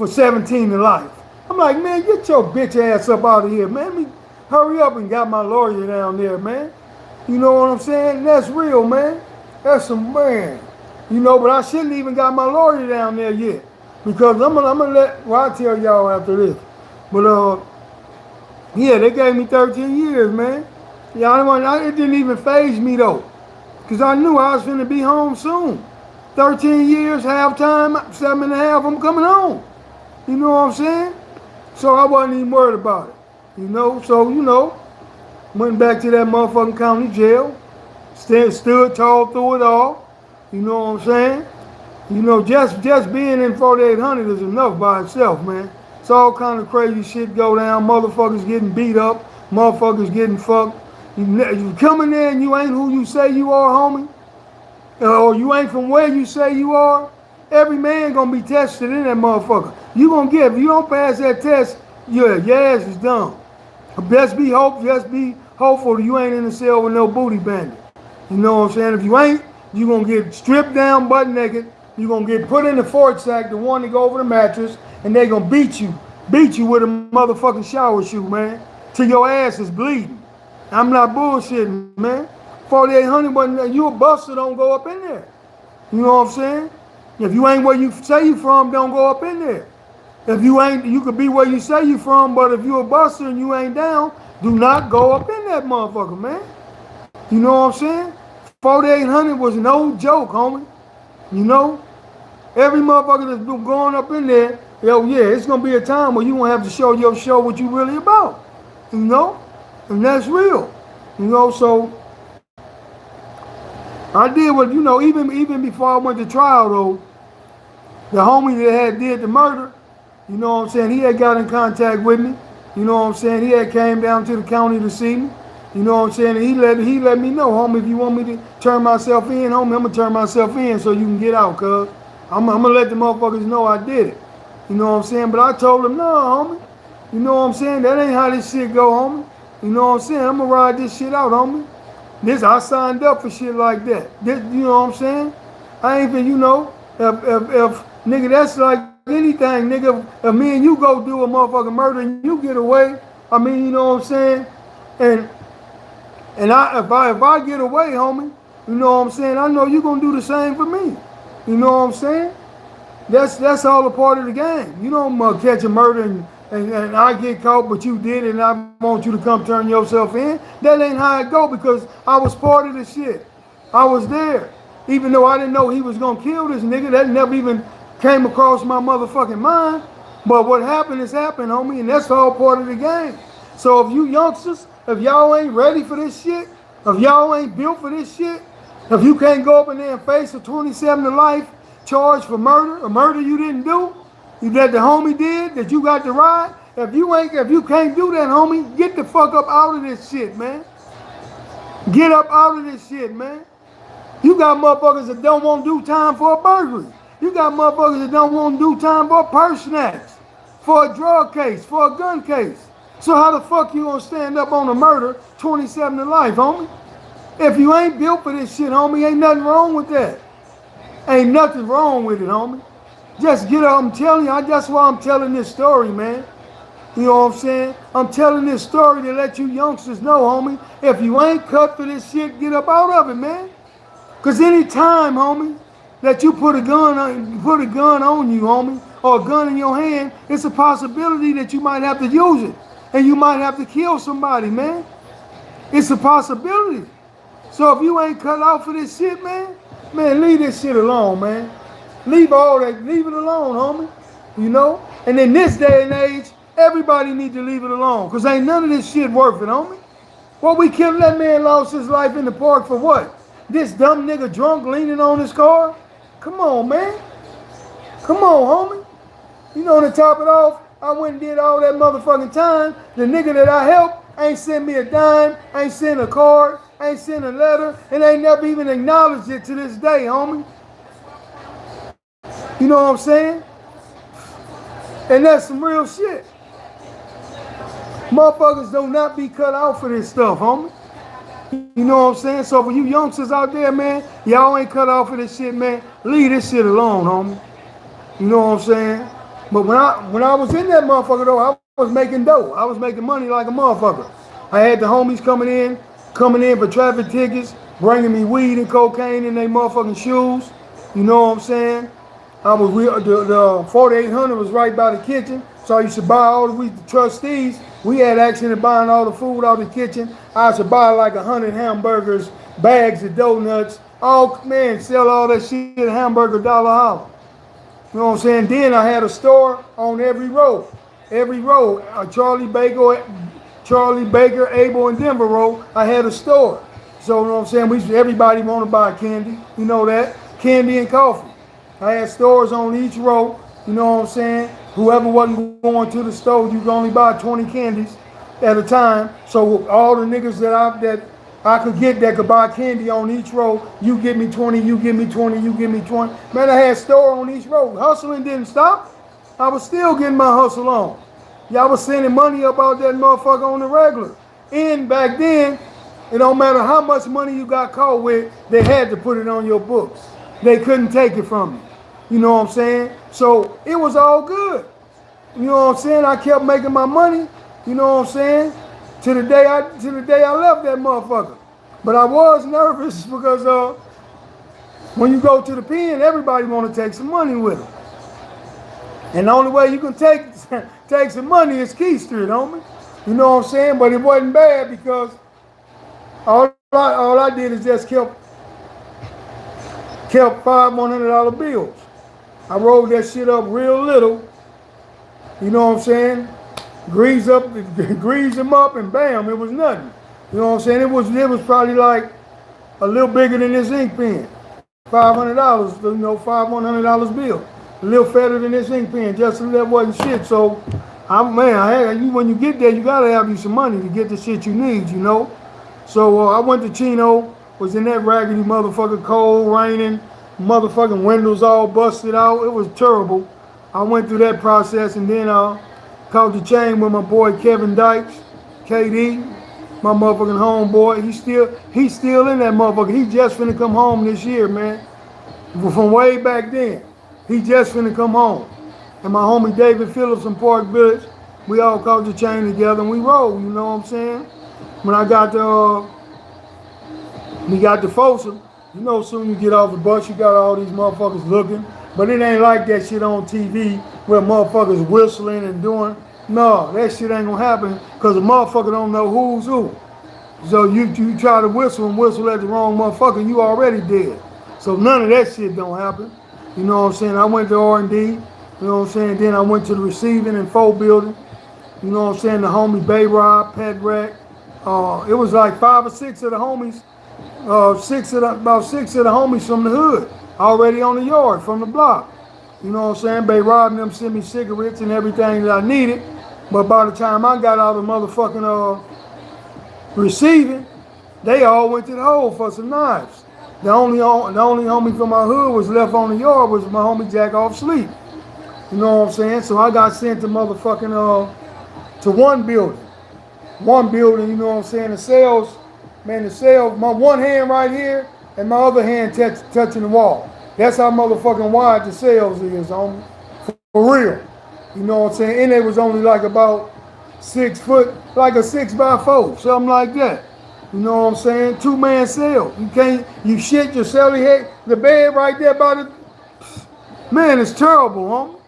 17 to life. I'm like, man, get your bitch ass up out of here, man. Me hurry up and got my lawyer down there, man. You know what I'm saying? That's real, man. That's some man. You know, but I shouldn't even got my lawyer down there yet. Because I'm gonna let, well, I'll tell y'all after this. But yeah, they gave me 13 years, man. Yeah, it didn't even faze me though. Because I knew I was finna be home soon. 13 years, halftime, 7.5, I'm coming home. You know what I'm saying? So I wasn't even worried about it. You know, so, you know, went back to that motherfucking county jail. Stood tall through it all. You know what I'm saying? You know, just being in 4800 is enough by itself, man. It's all kind of crazy shit go down. Motherfuckers getting beat up. Motherfuckers getting fucked. You come in there and you ain't who you say you are, homie. Or you ain't from where you say you are. Every man gonna be tested in that motherfucker. You gonna get, if you don't pass that test, your ass is done. Just be hopeful that you ain't in the cell with no booty bandit. You know what I'm saying? If you ain't, you gonna get stripped down butt naked. You gonna get put in the fort sack, the one to go over the mattress, and they gonna beat you with a motherfucking shower shoe, man, till your ass is bleeding. I'm not bullshitting, man. 4800, but you a buster, don't go up in there. You know what I'm saying? If you ain't where you say you from, don't go up in there. If you ain't, you could be where you say you from, but if you a buster and you ain't down, do not go up in that motherfucker, man. You know what I'm saying? 4800 was no joke, homie. You know? Every motherfucker that's been going up in there, yo, yeah, it's gonna be a time where you gonna have to show your show what you really about. You know? And that's real. You know, so I did what, you know, even before I went to trial though, the homie that had did the murder, you know what I'm saying, he had got in contact with me. You know what I'm saying? He had came down to the county to see me. You know what I'm saying? And he let me know, homie, if you want me to turn myself in, homie, I'm gonna turn myself in so you can get out, cuz. I'm gonna let the motherfuckers know I did it. You know what I'm saying? But I told him, no, homie. You know what I'm saying? That ain't how this shit go, homie. You know what I'm saying? I'm gonna ride this shit out, homie. I signed up for shit like that. You know what I'm saying? I ain't been, you know, if nigga, that's like anything, nigga. If me and you go do a motherfucking murder and you get away, I mean, you know what I'm saying? And if I get away, homie, you know what I'm saying? I know you gonna do the same for me. You know what I'm saying? That's all a part of the game. You don't catch a murder and I get caught, but you did it, and I want you to come turn yourself in. That ain't how it go, because I was part of the shit. I was there. Even though I didn't know he was gonna kill this nigga, that never even came across my motherfucking mind. But what happened is happened, homie, and that's all part of the game. So if you youngsters, if y'all ain't ready for this shit, if y'all ain't built for this shit, if you can't go up in there and face a 27 to life charge for murder, a murder you didn't do, that the homie did, that you got to ride, if you can't do that, homie, get the fuck up out of this shit, man. Get up out of this shit, man. You got motherfuckers that don't want to do time for a burglary. You got motherfuckers that don't want to do time for a purse snatch, for a drug case, for a gun case. So how the fuck you gonna stand up on a murder 27 to life, homie? If you ain't built for this shit, homie, ain't nothing wrong with that. Ain't nothing wrong with it, homie. Just get up, I'm telling you, that's why I'm telling this story, man. You know what I'm saying? I'm telling this story to let you youngsters know, homie. If you ain't cut for this shit, get up out of it, man. Cause any time, homie, that you put a gun on you, homie, or a gun in your hand, it's a possibility that you might have to use it. And you might have to kill somebody, man. It's a possibility. So if you ain't cut out for this shit, man, leave this shit alone, man. Leave all that, leave it alone, homie. You know? And in this day and age, everybody need to leave it alone. Cause ain't none of this shit worth it, homie. What we killed that man lost his life in the park for what? This dumb nigga drunk leaning on his car? Come on, man. Come on, homie. You know, to top it off, I went and did all that motherfucking time. The nigga that I helped ain't sent me a dime, ain't sent a card, ain't sent a letter, and ain't never even acknowledged it to this day, homie. You know what I'm saying? And that's some real shit. Motherfuckers do not be cut out for this stuff, homie. You know what I'm saying? So for you youngsters out there, man, y'all ain't cut out for this shit, man. Leave this shit alone, homie. You know what I'm saying? But when I was in that motherfucker though, I was making dough. I was making money like a motherfucker. I had the homies coming in for traffic tickets, bringing me weed and cocaine in their motherfucking shoes. You know what I'm saying? The 4800 was right by the kitchen, so I used to buy all the trustees. We had action in buying all the food out of the kitchen. I used to buy like 100 hamburgers, bags of donuts. Sell all that shit at Hamburger Dollar Holler. You know what I'm saying? Then I had a store on every road. Charlie Baker, Abel, and Denver Road. I had a store. So you know what I'm saying? Everybody want to buy candy. You know that? Candy and coffee. I had stores on each row. You know what I'm saying? Whoever wasn't going to the store, you could only buy 20 candies at a time. So all the niggas that I could get that could buy candy on each row, you give me 20, you give me 20, you give me 20. Man, I had store on each row. Hustling didn't stop. I was still getting my hustle on. Y'all was sending money up out that motherfucker on the regular. And back then, it don't matter how much money you got caught with, they had to put it on your books. They couldn't take it from you. You know what I'm saying? So it was all good. You know what I'm saying? I kept making my money. You know what I'm saying? To the day I left that motherfucker. But I was nervous because when you go to the pen, everybody want to take some money with them. And the only way you can take some money is Key Street, homie. You know what I'm saying? But it wasn't bad because all I did is just kept $5 $100 bills. I rolled that shit up real little. You know what I'm saying? Grease them up, and bam, it was nothing. You know what I'm saying? It was probably like a little bigger than this ink pen. $500, $5 $100 bill. A little fatter than this ink pen, just that wasn't shit. So, when you get there, you gotta have you some money to get the shit you need, you know? So I went to Chino, was in that raggedy motherfucker, cold, raining, motherfucking windows all busted out. It was terrible. I went through that process, and then I caught the chain with my boy Kevin Dykes, KD, my motherfucking homeboy. He's still in that motherfucker. He just finna come home this year, man. From way back then. He just finna come home. And my homie David Phillips from Park Village, we all caught the chain together and we rolled, you know what I'm saying? When we got to Folsom, you know, soon you get off the bus, you got all these motherfuckers looking. But it ain't like that shit on TV where motherfuckers whistling and doing. No, that shit ain't gonna happen because the motherfucker don't know who's who. So you try to whistle at the wrong motherfucker, you already dead. So none of that shit don't happen. You know what I'm saying? I went to R&D, you know what I'm saying? Then I went to the receiving and foe building. You know what I'm saying? The homie Bay Rob, Pat Rack. It was like 5 or 6 of the homies, about 6 of the homies from the hood, already on the yard, from the block. You know what I'm saying? Bay Rob and them sent me cigarettes and everything that I needed. But by the time I got out of motherfucking receiving, they all went to the hole for some knives. The only homie from my hood was left on the yard was my homie Jack off sleep. You know what I'm saying? So I got sent to motherfucking to one building. One building, you know what I'm saying? The cells, my one hand right here and my other hand touching the wall. That's how motherfucking wide the cells is, homie. For real. You know what I'm saying? And it was only like about 6 foot, like a 6x4, something like that. You know what I'm saying? 2-man cell. You can't, you shit your celly head, the bed right there by the, man, it's terrible, homie.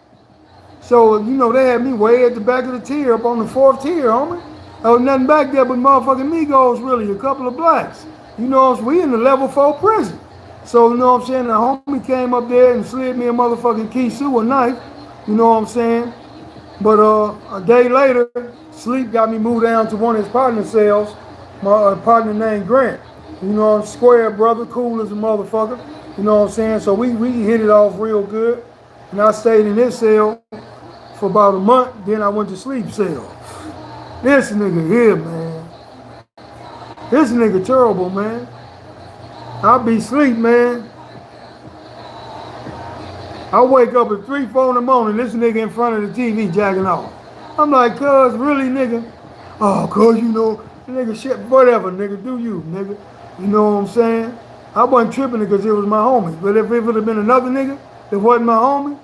So, you know, they had me way at the back of the tier, up on the 4th tier, homie. There was nothing back there but motherfucking Migos, really, a couple of blacks. You know, we in the level 4 prison. So, you know what I'm saying? The homie came up there and slid me a motherfucking Kisu, a knife. You know what I'm saying? But a day later, Sleep got me moved down to one of his partner cells. My partner named Grant. You know, square brother, cool as a motherfucker. You know what I'm saying? So we hit it off real good. And I stayed in this cell for about a month. Then I went to Sleep cell. This nigga here, man. This nigga terrible, man. I be sleep, man. I wake up at 3, 4 in the morning, this nigga in front of the TV jacking off. I'm like, cuz, really, nigga? Oh, cuz, you know, nigga, shit, whatever, nigga, do you, nigga. You know what I'm saying? I wasn't tripping because it was my homie. But if it would have been another nigga that wasn't my homie,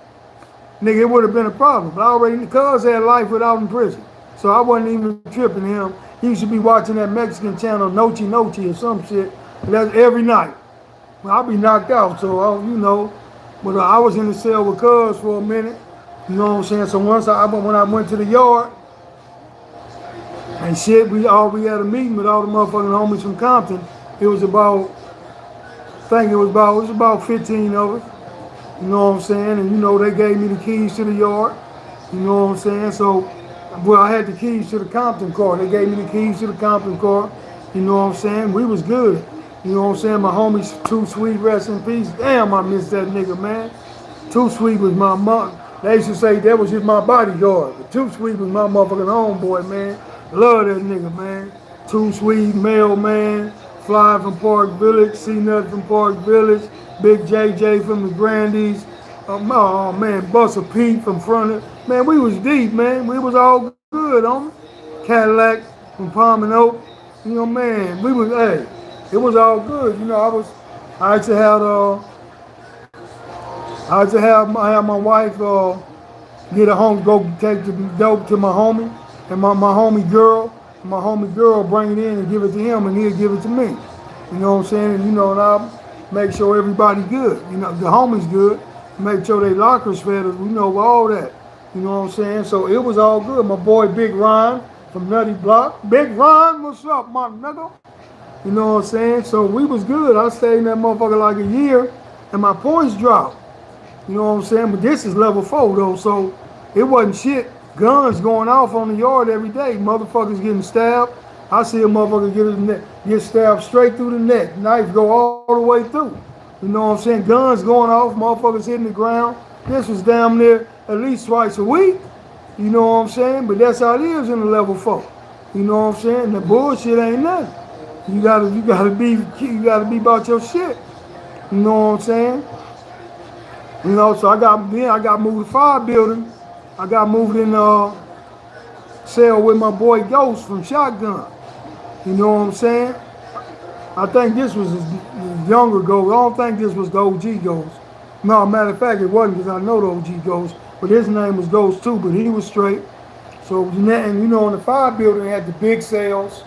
nigga, it would have been a problem. But I already, cuz had life without in prison. So I wasn't even tripping him. He used to be watching that Mexican channel, Noche Noche or some shit. That's every night. Well, I'll be knocked out, so, you know. But I was in the cell with cuz for a minute. You know what I'm saying? So once when I went to the yard, and shit, we had a meeting with all the motherfucking homies from Compton. It was about, I think it was about 15 of us. You know what I'm saying? And you know, they gave me the keys to the yard. You know what I'm saying? So, well, I had the keys to the Compton car. They gave me the keys to the Compton car. You know what I'm saying? We was good. You know what I'm saying? My homies, Too Sweet, rest in peace. Damn, I miss that nigga, man. Too Sweet was my mom. They used to say that was just my bodyguard. But Too Sweet was my motherfucking homeboy, man. Love that nigga, man. Too Sweet, Mailman, Fly from Park Village, C-Nut from Park Village, Big JJ from the Grandies. Oh, man, Buster Pete from front of, man, we was deep, man. We was all good, homie. Cadillac from Palm and Oak. You know, man, we was, hey, it was all good. You know, I used to have my wife get a home, go take the dope to my homie, and my homie girl bring it in and give it to him, and he'll give it to me. You know what I'm saying? And, you know, and I make sure everybody good. You know, the homies good. Make sure they lockers fed us. We know all that. You know what I'm saying? So it was all good. My boy Big Ron from Nutty Block. Big Ron, what's up, my nigga? You know what I'm saying? So we was good. I stayed in that motherfucker like a year, and my points dropped. You know what I'm saying? But this is level 4 though, so it wasn't shit. Guns going off on the yard every day. Motherfuckers getting stabbed. I see a motherfucker get stabbed straight through the neck. Knife go all the way through. You know what I'm saying? Guns going off. Motherfuckers hitting the ground. This was down there at least twice a week. You know what I'm saying? But that's how it is in the level 4. You know what I'm saying? The bullshit ain't nothing. You gotta be about your shit. You know what I'm saying? You know, so I got moved to 5 building. I got moved in cell with my boy Ghost from Shotgun. You know what I'm saying? I think this was his younger Ghost. I don't think this was the OG Ghost. No, matter of fact, it wasn't because I know the OG Ghost. But his name was Ghost too, but he was straight. So, and you know, in the 5 building, they had the big cells.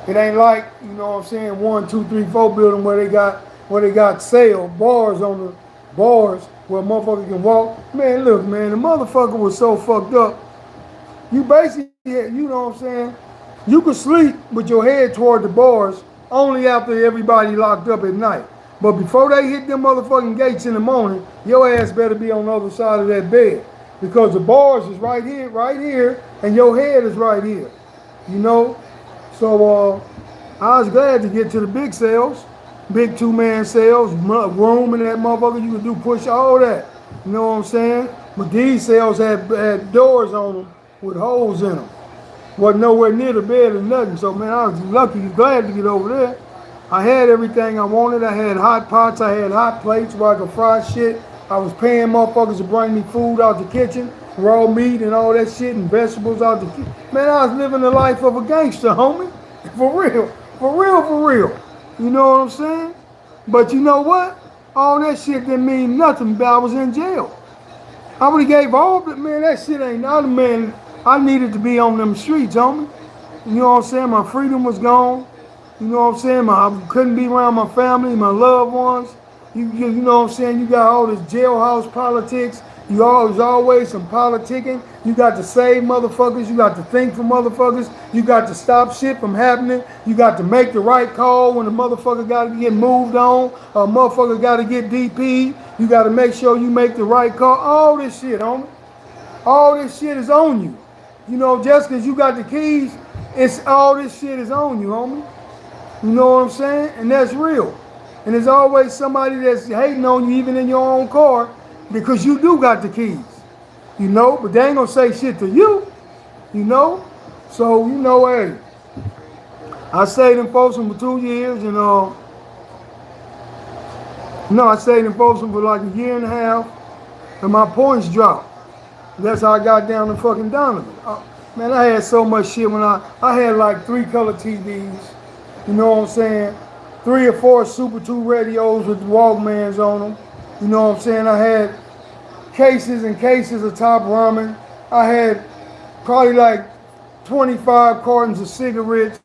It ain't like, you know what I'm saying, 1, 2, 3, 4 building where they got cell bars on the bars where a motherfucker can walk. Man, look, man, the motherfucker was so fucked up. You basically, you know what I'm saying, you could sleep with your head toward the bars only after everybody locked up at night. But before they hit them motherfucking gates in the morning, your ass better be on the other side of that bed. Because the bars is right here, and your head is right here. You know? So I was glad to get to the big cells, big 2-man cells, room in that motherfucker. You could do push all that. You know what I'm saying? But these cells had doors on them with holes in them. Wasn't nowhere near the bed or nothing. So man, I was lucky, glad to get over there. I had everything I wanted. I had hot pots. I had hot plates where I could fry shit. I was paying motherfuckers to bring me food out the kitchen, raw meat and all that shit and vegetables out the kitchen. Man, I was living the life of a gangster, homie. For real. For real, for real. You know what I'm saying? But you know what? All that shit didn't mean nothing, but I was in jail. I would have gave all of it, man, that shit ain't nothing, man. I needed to be on them streets, homie. You know what I'm saying? My freedom was gone. You know what I'm saying? I couldn't be around my family, my loved ones. You know what I'm saying? You got all this jailhouse politics. Always some politicking. You got to save motherfuckers. You got to think for motherfuckers. You got to stop shit from happening. You got to make the right call when the motherfucker got to get moved on. A motherfucker got to get DP'd. You got to make sure you make the right call. All this shit, homie. All this shit is on you. You know, just because you got the keys, it's all this shit is on you, homie. You know what I'm saying? And that's real. And there's always somebody that's hating on you even in your own car because you do got the keys. You know, but they ain't gonna say shit to you. You know? So, you know, hey. I stayed in Folsom for 2 years and I stayed in Folsom for like a year and a half and my points dropped. That's how I got down to fucking Donovan. Man, I had so much shit when I had like 3 color TVs. You know what I'm saying? 3 or 4 Super 2 radios with Walkmans on them. You know what I'm saying? I had cases and cases of Top Ramen. I had probably like 25 cartons of cigarettes.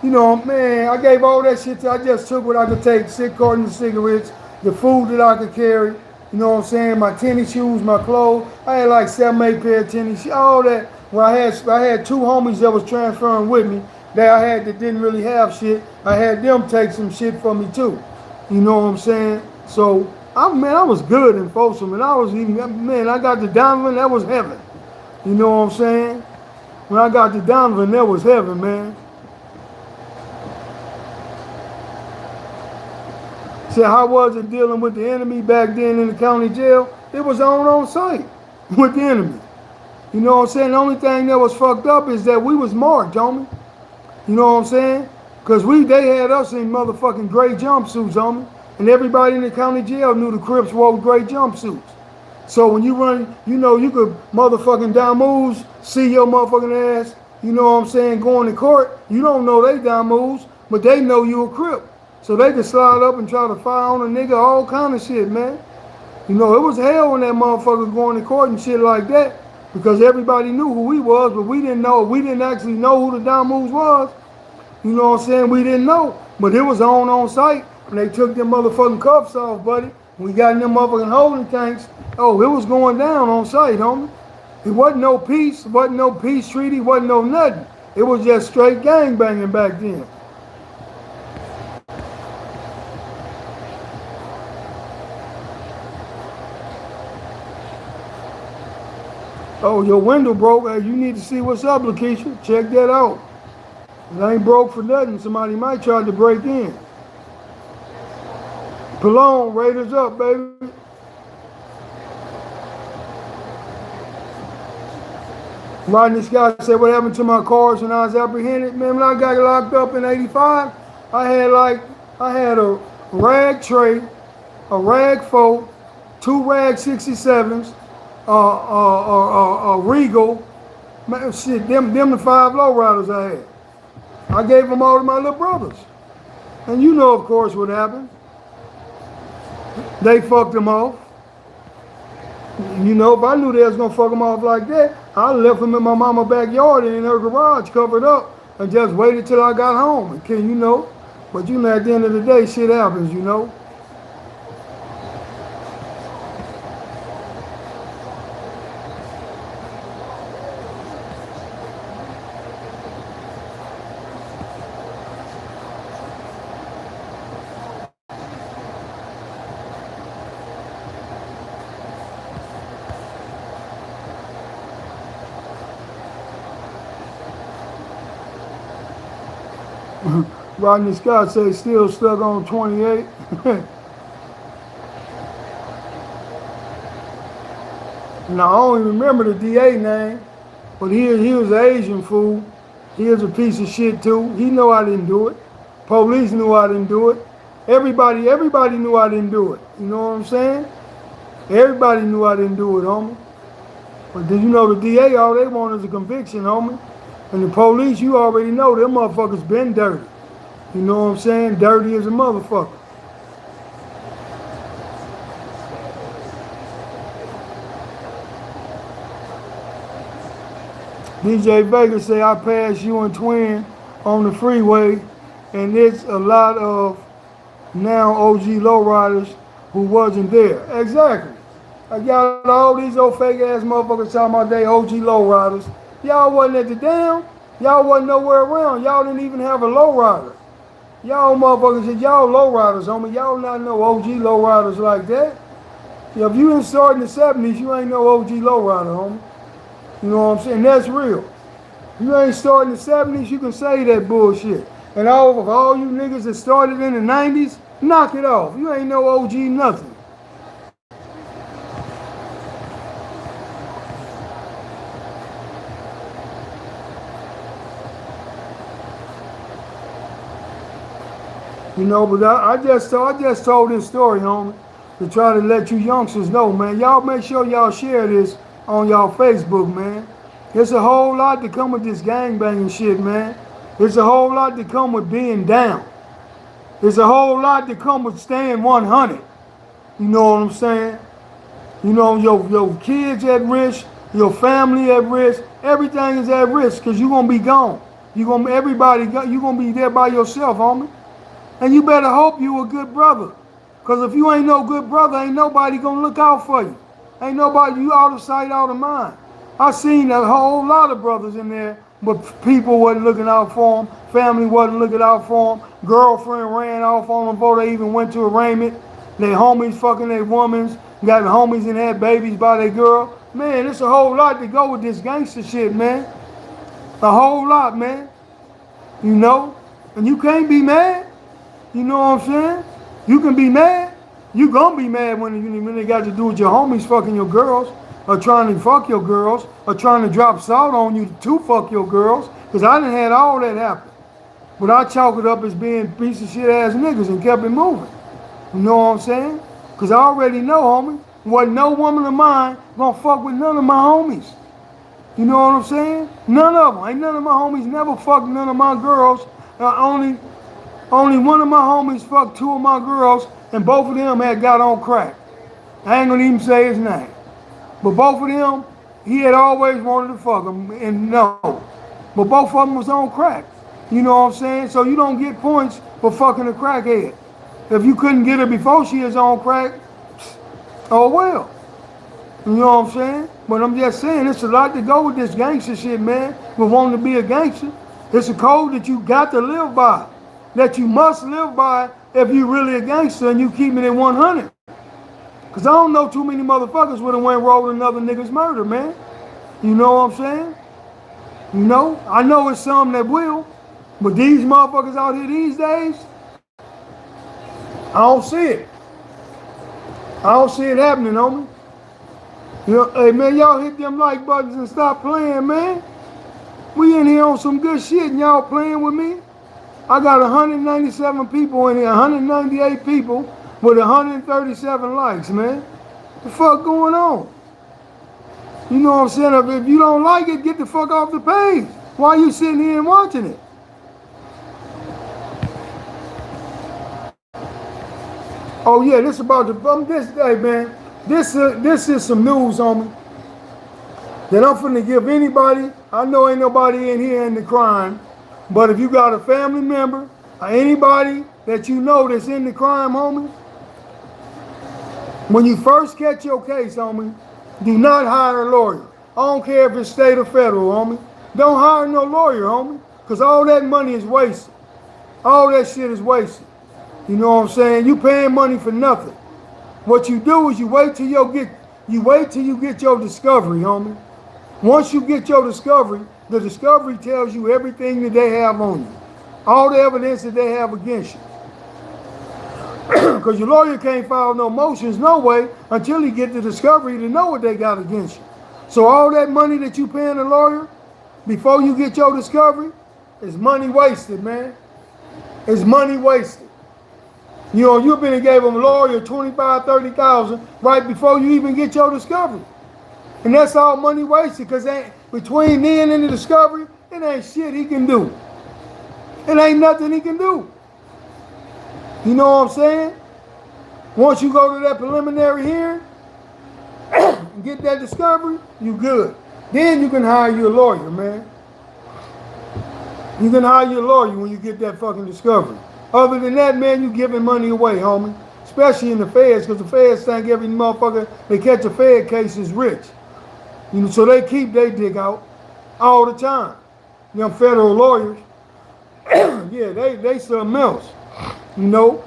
You know, man, I gave all that shit I just took what I could take, 6 cartons of cigarettes, the food that I could carry. You know what I'm saying? My tennis shoes, my clothes. I had like 7, 8 pair of tennis shoes, all that. Well, I had 2 homies that was transferring with me that I had that didn't really have shit. I had them take some shit for me too. You know what I'm saying? So, I was good in Folsom, and I got to Donovan, that was heaven. You know what I'm saying? When I got to Donovan, that was heaven, man. So how was it dealing with the enemy back then in the county jail? It was on site with the enemy. You know what I'm saying? The only thing that was fucked up is that we was marked, homie. You know what I'm saying? Because they had us in motherfucking gray jumpsuits, homie. And everybody in the county jail knew the Crips wore gray jumpsuits. So when you run, you know, you could motherfucking down moves, see your motherfucking ass, you know what I'm saying, going to court. You don't know they down moves, but they know you a Crip. So they could slide up and try to fire on a nigga, all kind of shit, man. You know, it was hell when that motherfucker going to court and shit like that. Because everybody knew who we was, but we didn't actually know who the down moves was. You know what I'm saying? We didn't know. But it was on site. When they took them motherfucking cuffs off, buddy. We got in them motherfucking holding tanks. Oh, it was going down on site, homie. It wasn't no peace, treaty, wasn't no nothing. It was just straight gangbanging back then. Oh, your window broke. Hey, you need to see what's up, Lakeisha. Check that out. It ain't broke for nothing. Somebody might try to break in. Palone, Raiders up, baby. Rodney Scott said, what happened to my cars when I was apprehended? Man, when I got locked up in 85, I had a rag tray, a rag 4, 2 rag 67s, a Regal. Man, shit, them the 5 lowriders I had. I gave them all to my little brothers. And you know, of course, what happened. They fucked them off. You know, if I knew they was gonna fuck them off like that, I left them in my mama's backyard and in her garage covered up and just waited till I got home. And you know, but you know, at the end of the day, shit happens, you know. Rodney Scott says still stuck on 28. Now, I don't even remember the DA name, but he was an Asian fool. He was a piece of shit too. He know I didn't do it. Police knew I didn't do it. Everybody knew I didn't do it. You know what I'm saying? Everybody knew I didn't do it, homie. But did you know the DA, all they want is a conviction, homie. And the police, you already know, them motherfuckers been dirty. You know what I'm saying? Dirty as a motherfucker. DJ Vega say I passed you and Twin on the freeway, and it's a lot of now OG lowriders who wasn't there. Exactly. I got all these old fake ass motherfuckers talking about they OG lowriders. Y'all wasn't at the dam. Y'all wasn't nowhere around. Y'all didn't even have a lowrider. Y'all motherfuckers said y'all lowriders, homie. Y'all not no OG lowriders like that. If you didn't start in the 70s, you ain't no OG lowrider, homie. You know what I'm saying? That's real. You ain't starting in the 70s, you can say that bullshit. And all of all you niggas that started in the 90s, knock it off. You ain't no OG nothing. You know, but I just told this story, homie, to try to let you youngsters know, man. Y'all make sure y'all share this on y'all Facebook, man. There's a whole lot to come with this gangbanging shit, man. There's a whole lot to come with being down. There's a whole lot to come with staying 100. You know what I'm saying? You know, your kids at risk, your family at risk, everything is at risk because you're going to be gone. You're going to be there by yourself, homie. And you better hope you a good brother. Because if you ain't no good brother, ain't nobody going to look out for you. Ain't nobody, you out of sight, out of mind. I seen a whole lot of brothers in there, but people wasn't looking out for them. Family wasn't looking out for them. Girlfriend ran off on them before they even went to arraignment. Their homies fucking their womans. Got homies and had babies by their girl. Man, it's a whole lot to go with this gangster shit, man. A whole lot, man. You know? And you can't be mad. You know what I'm saying? You can be mad. You gonna be mad when they got to do with your homies fucking your girls, or trying to fuck your girls, or trying to drop salt on you to fuck your girls. Because I done had all that happen. But I chalk it up as being piece of shit ass niggas and kept it moving. You know what I'm saying? Because I already know, homie, wasn't no woman of mine gonna fuck with none of my homies. You know what I'm saying? None of them. Ain't none of my homies never fucked none of my girls. Only one of my homies fucked two of my girls, and both of them had got on crack. I ain't gonna even say his name. But both of them, he had always wanted to fuck them, and no. But both of them was on crack. You know what I'm saying? So you don't get points for fucking a crackhead. If you couldn't get her before she was on crack, oh well. You know what I'm saying? But I'm just saying, it's a lot to go with this gangster shit, man. With wanting to be a gangster. It's a code that you got to live by. That you must live by if you really a gangster and you keeping it 100. Because I don't know too many motherfuckers would have went roll another nigga's murder, man. You know what I'm saying? You know? I know it's some that will. But these motherfuckers out here these days, I don't see it. I don't see it happening, homie. You know, hey man, y'all hit them like buttons and stop playing, man. We in here on some good shit and y'all playing with me. I got 197 people in here, 198 people with 137 likes, man. The fuck going on? You know what I'm saying? If you don't like it, get the fuck off the page. Why you sitting here and watching it? Oh yeah, this about this day, man. This is some news on me that I'm finna give anybody. I know ain't nobody in here in the crime, but if you got a family member or anybody that you know that's in the crime, homie, when you first catch your case, homie, do not hire a lawyer. I don't care if it's state or federal, homie. Don't hire no lawyer, homie, because all that money is wasted. All that shit is wasted. You know what I'm saying? You paying money for nothing. What you do is you wait till you get your discovery, homie. Once you get your discovery, the discovery tells you everything that they have on you. All the evidence that they have against you. Because your lawyer can't file no motions no way until he get the discovery to know what they got against you. So all that money that you paying a lawyer before you get your discovery is money wasted, man. It's money wasted. You know, you've been and gave them a lawyer $25,000, $30,000 right before you even get your discovery. And that's all money wasted because between then and the discovery, it ain't shit he can do. It ain't nothing he can do. You know what I'm saying? Once you go to that preliminary hearing and get that discovery, you good. Then you can hire you a lawyer, man. You can hire you a lawyer when you get that fucking discovery. Other than that, man, you giving money away, homie. Especially in the feds, because the feds think every motherfucker they catch a fed case is rich. You know, so they keep their dick out all the time. Them federal lawyers, yeah, they something else. You know?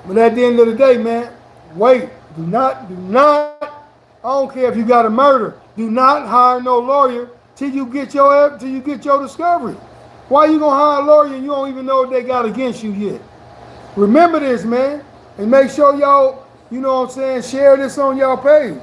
But at the end of the day, man, wait. Do not. I don't care if you got a murder. Do not hire no lawyer till you get your discovery. Why you gonna hire a lawyer and you don't even know what they got against you yet? Remember this, man, and make sure y'all, you know what I'm saying, share this on y'all page.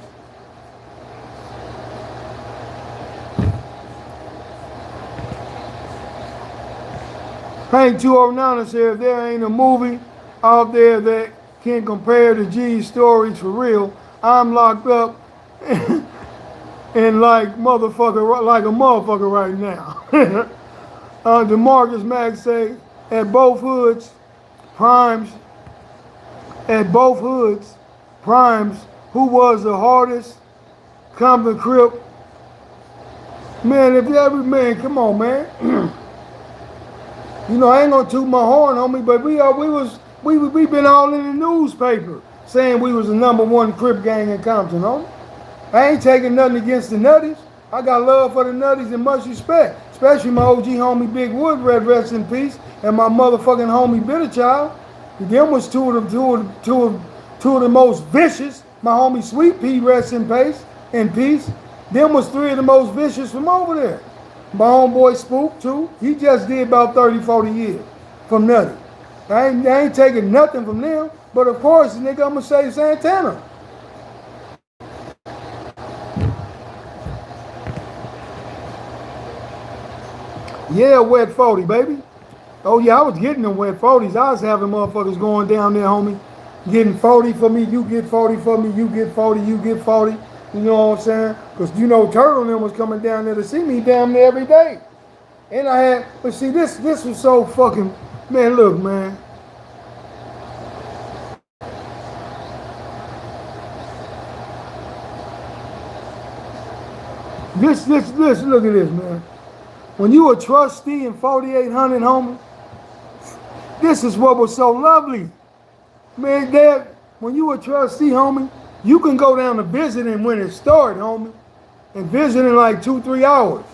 Hank 209 said, if there ain't a movie out there that can compare to G's stories for real, I'm locked up and like a motherfucker right now. DeMarcus Mack say, at both hoods, primes, who was the hardest Compton Crip? Man, if every man, come on, man. You know, I ain't gonna toot my horn, homie, but we been all in the newspaper saying we was the #1 Crip gang in Compton, homie. I ain't taking nothing against the Nutties. I got love for the Nutties and much respect, especially my OG homie Big Wood, rest in peace, and my motherfucking homie Bitterchild. Them was two of the most vicious. My homie Sweet Pea, rest in peace. Them was 3 of the most vicious from over there. My homeboy Spook too. He just did about 30, 40 years from Nutty. I ain't taking nothing from them, but of course, nigga, I'm gonna say Santana. Yeah, wet 40, baby. Oh yeah, I was getting them wet 40s. I was having motherfuckers going down there, homie, getting 40 for me, you get 40 for me, you get 40, you get 40. You know what I'm saying? Because you know Turtle and them was coming down there to see me down there every day. And I had, but see, this was so fucking, man, look, man. This, look at this, man. When you a trustee in 4800, homie, this is what was so lovely. Man, Dad, when you a trustee, homie, you can go down to visiting when it started, homie, and visit in like 2-3 hours.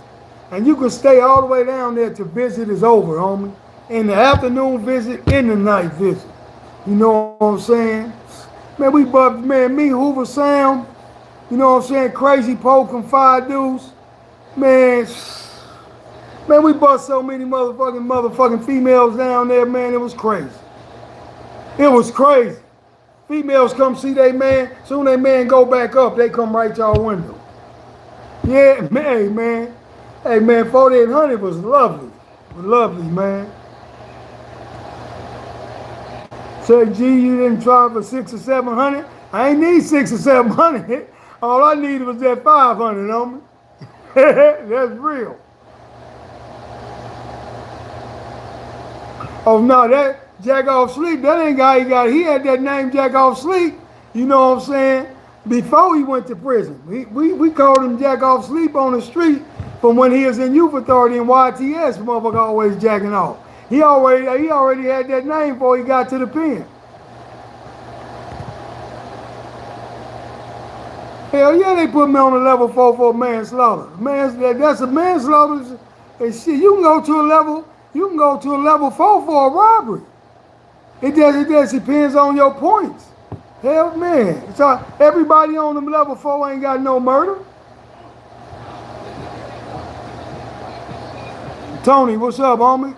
And you can stay all the way down there till visit is over, homie. In the afternoon visit, in the night visit. You know what I'm saying? Man, we bumped, man, me, Hoover Sound, you know what I'm saying, Crazy Poke and 5 Deuce. Man, we bust so many motherfucking females down there, man, it was crazy. It was crazy. Females come see they man, soon they man go back up, they come right to our window. Yeah, man. Hey, man, 4800 was lovely. It was lovely, man. Say, G, you didn't try for 600 or 700? I ain't need 600 or 700. All I needed was that 500 on me. That's real. Oh, no, that Jack Off Sleep, that ain't guy he got. He had that name Jack Off Sleep, you know what I'm saying, before he went to prison. We called him Jack Off Sleep on the street from when he was in Youth Authority in YTS, motherfucker always jacking off. He already had that name before he got to the pen. Hell yeah, they put me on a level 4 for manslaughter. That's a manslaughter. And shit, you can go to a level 4 for a robbery. It just depends on your points. Hell man. So everybody on the level 4 ain't got no murder. Tony, what's up, homie?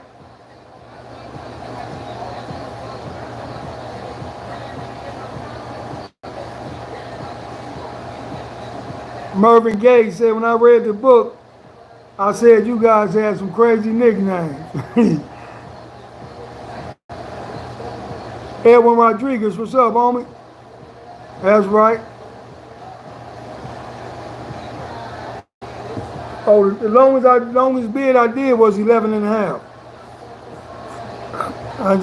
Mervyn Gaye said, when I read the book, I said you guys had some crazy nicknames. Edwin Rodriguez, what's up, homie? That's right. Oh, the longest bid I did was 11 and a half.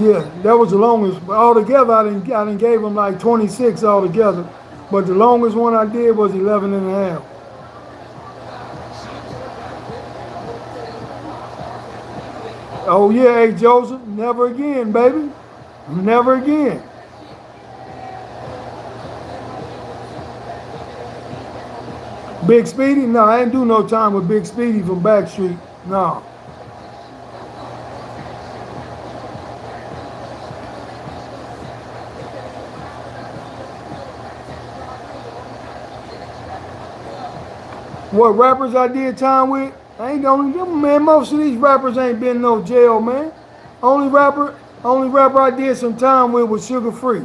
Yeah, that was the longest. But altogether, I didn't gave them like 26 altogether. But the longest one I did was 11 and a half. Oh yeah, hey Joseph, never again, baby. Never again. Big Speedy? No, I ain't do no time with Big Speedy from Backstreet. No. What rappers I did time with? I ain't only them, man. Most of these rappers ain't been in no jail, man. Only rapper I did some time with was Sugar Free.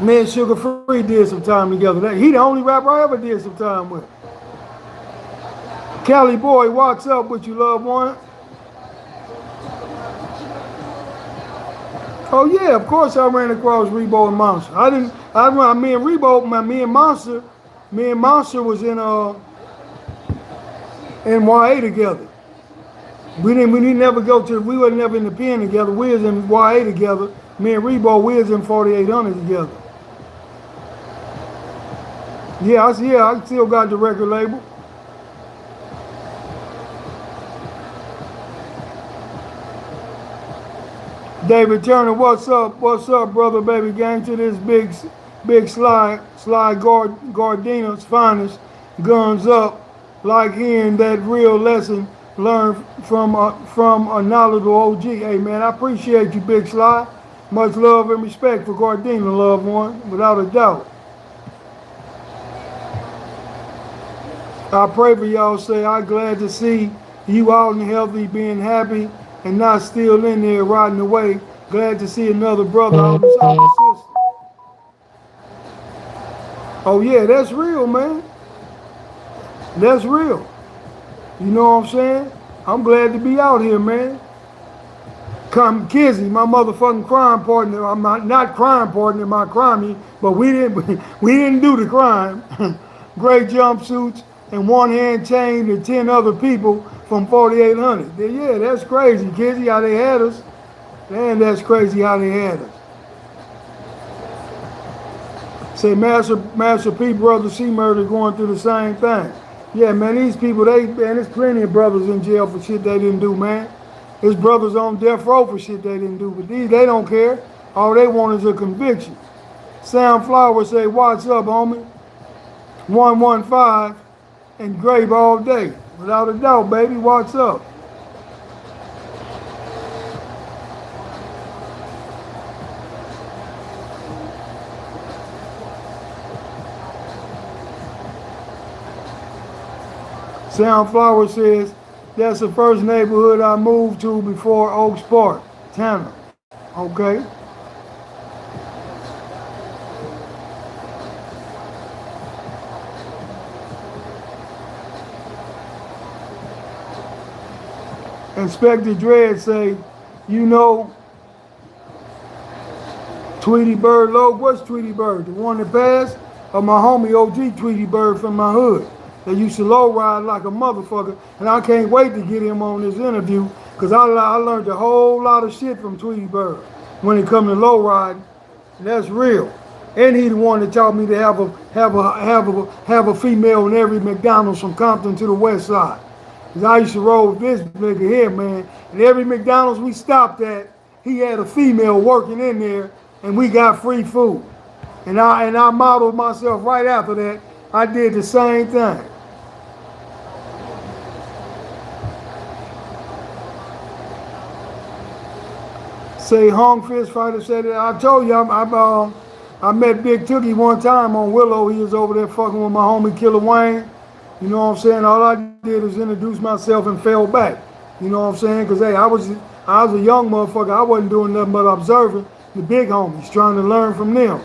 Me and Sugar Free did some time together. He the only rapper I ever did some time with. Cali Boy, what's up with you, loved one? Oh yeah, of course I ran across Rebo and Monster. I didn't. I run me and Rebo, me and Monster was in YA together. We didn't never go to. We were never in the pen together. We was in YA together. Me and Rebo, we was in 4800 together. Yeah, I still got the record label. David Turner, what's up? What's up, brother, baby gang? To this big Sly Gardina's finest, guns up, like hearing that real lesson learned from a knowledgeable OG. Hey man, I appreciate you, Big Sly. Much love and respect for Gardena, loved one, without a doubt. I pray for y'all. Say I'm glad to see you out and healthy, being happy, and not still in there riding away. Glad to see another brother out the system. Oh yeah, that's real, man. That's real. You know what I'm saying? I'm glad to be out here, man. Come Kizzy, my motherfucking crime partner. I'm not crime partner, my crimey, but we didn't do the crime. Gray jumpsuits and one hand chain to 10 other people from 4800. Yeah, that's crazy, Kizzy, how they had us. Man, that's crazy how they had us. Say Master P, Brother C Murder going through the same thing. Yeah, man, these people, there's plenty of brothers in jail for shit they didn't do, man. There's brothers on death row for shit they didn't do, but these, they don't care. All they want is a conviction. Sam Flower say, what's up, homie? 115 and grave all day. Without a doubt, baby, what's up? Sam Flower says, that's the first neighborhood I moved to before Oaks Park, Tanner. Okay. Inspector Dredd say, you know, Tweety Bird Low, what's Tweety Bird? The one that passed? Or my homie OG Tweety Bird from my hood. They used to low ride like a motherfucker, and I can't wait to get him on this interview because I learned a whole lot of shit from Tweety Bird when it come to low riding. That's real. And he the one that taught me to have a female in every McDonald's from Compton to the West Side. Cause I used to roll with this nigga here, man. And every McDonald's we stopped at, he had a female working in there, and we got free food. And I modeled myself right after that. I did the same thing. Say Hong Fist Fighter said it. I told you I met Big Tookie one time on Willow. He was over there fucking with my homie Killer Wayne. You know what I'm saying? All I did was introduce myself and fell back. You know what I'm saying? Because hey, I was a young motherfucker. I wasn't doing nothing but observing the big homies, trying to learn from them.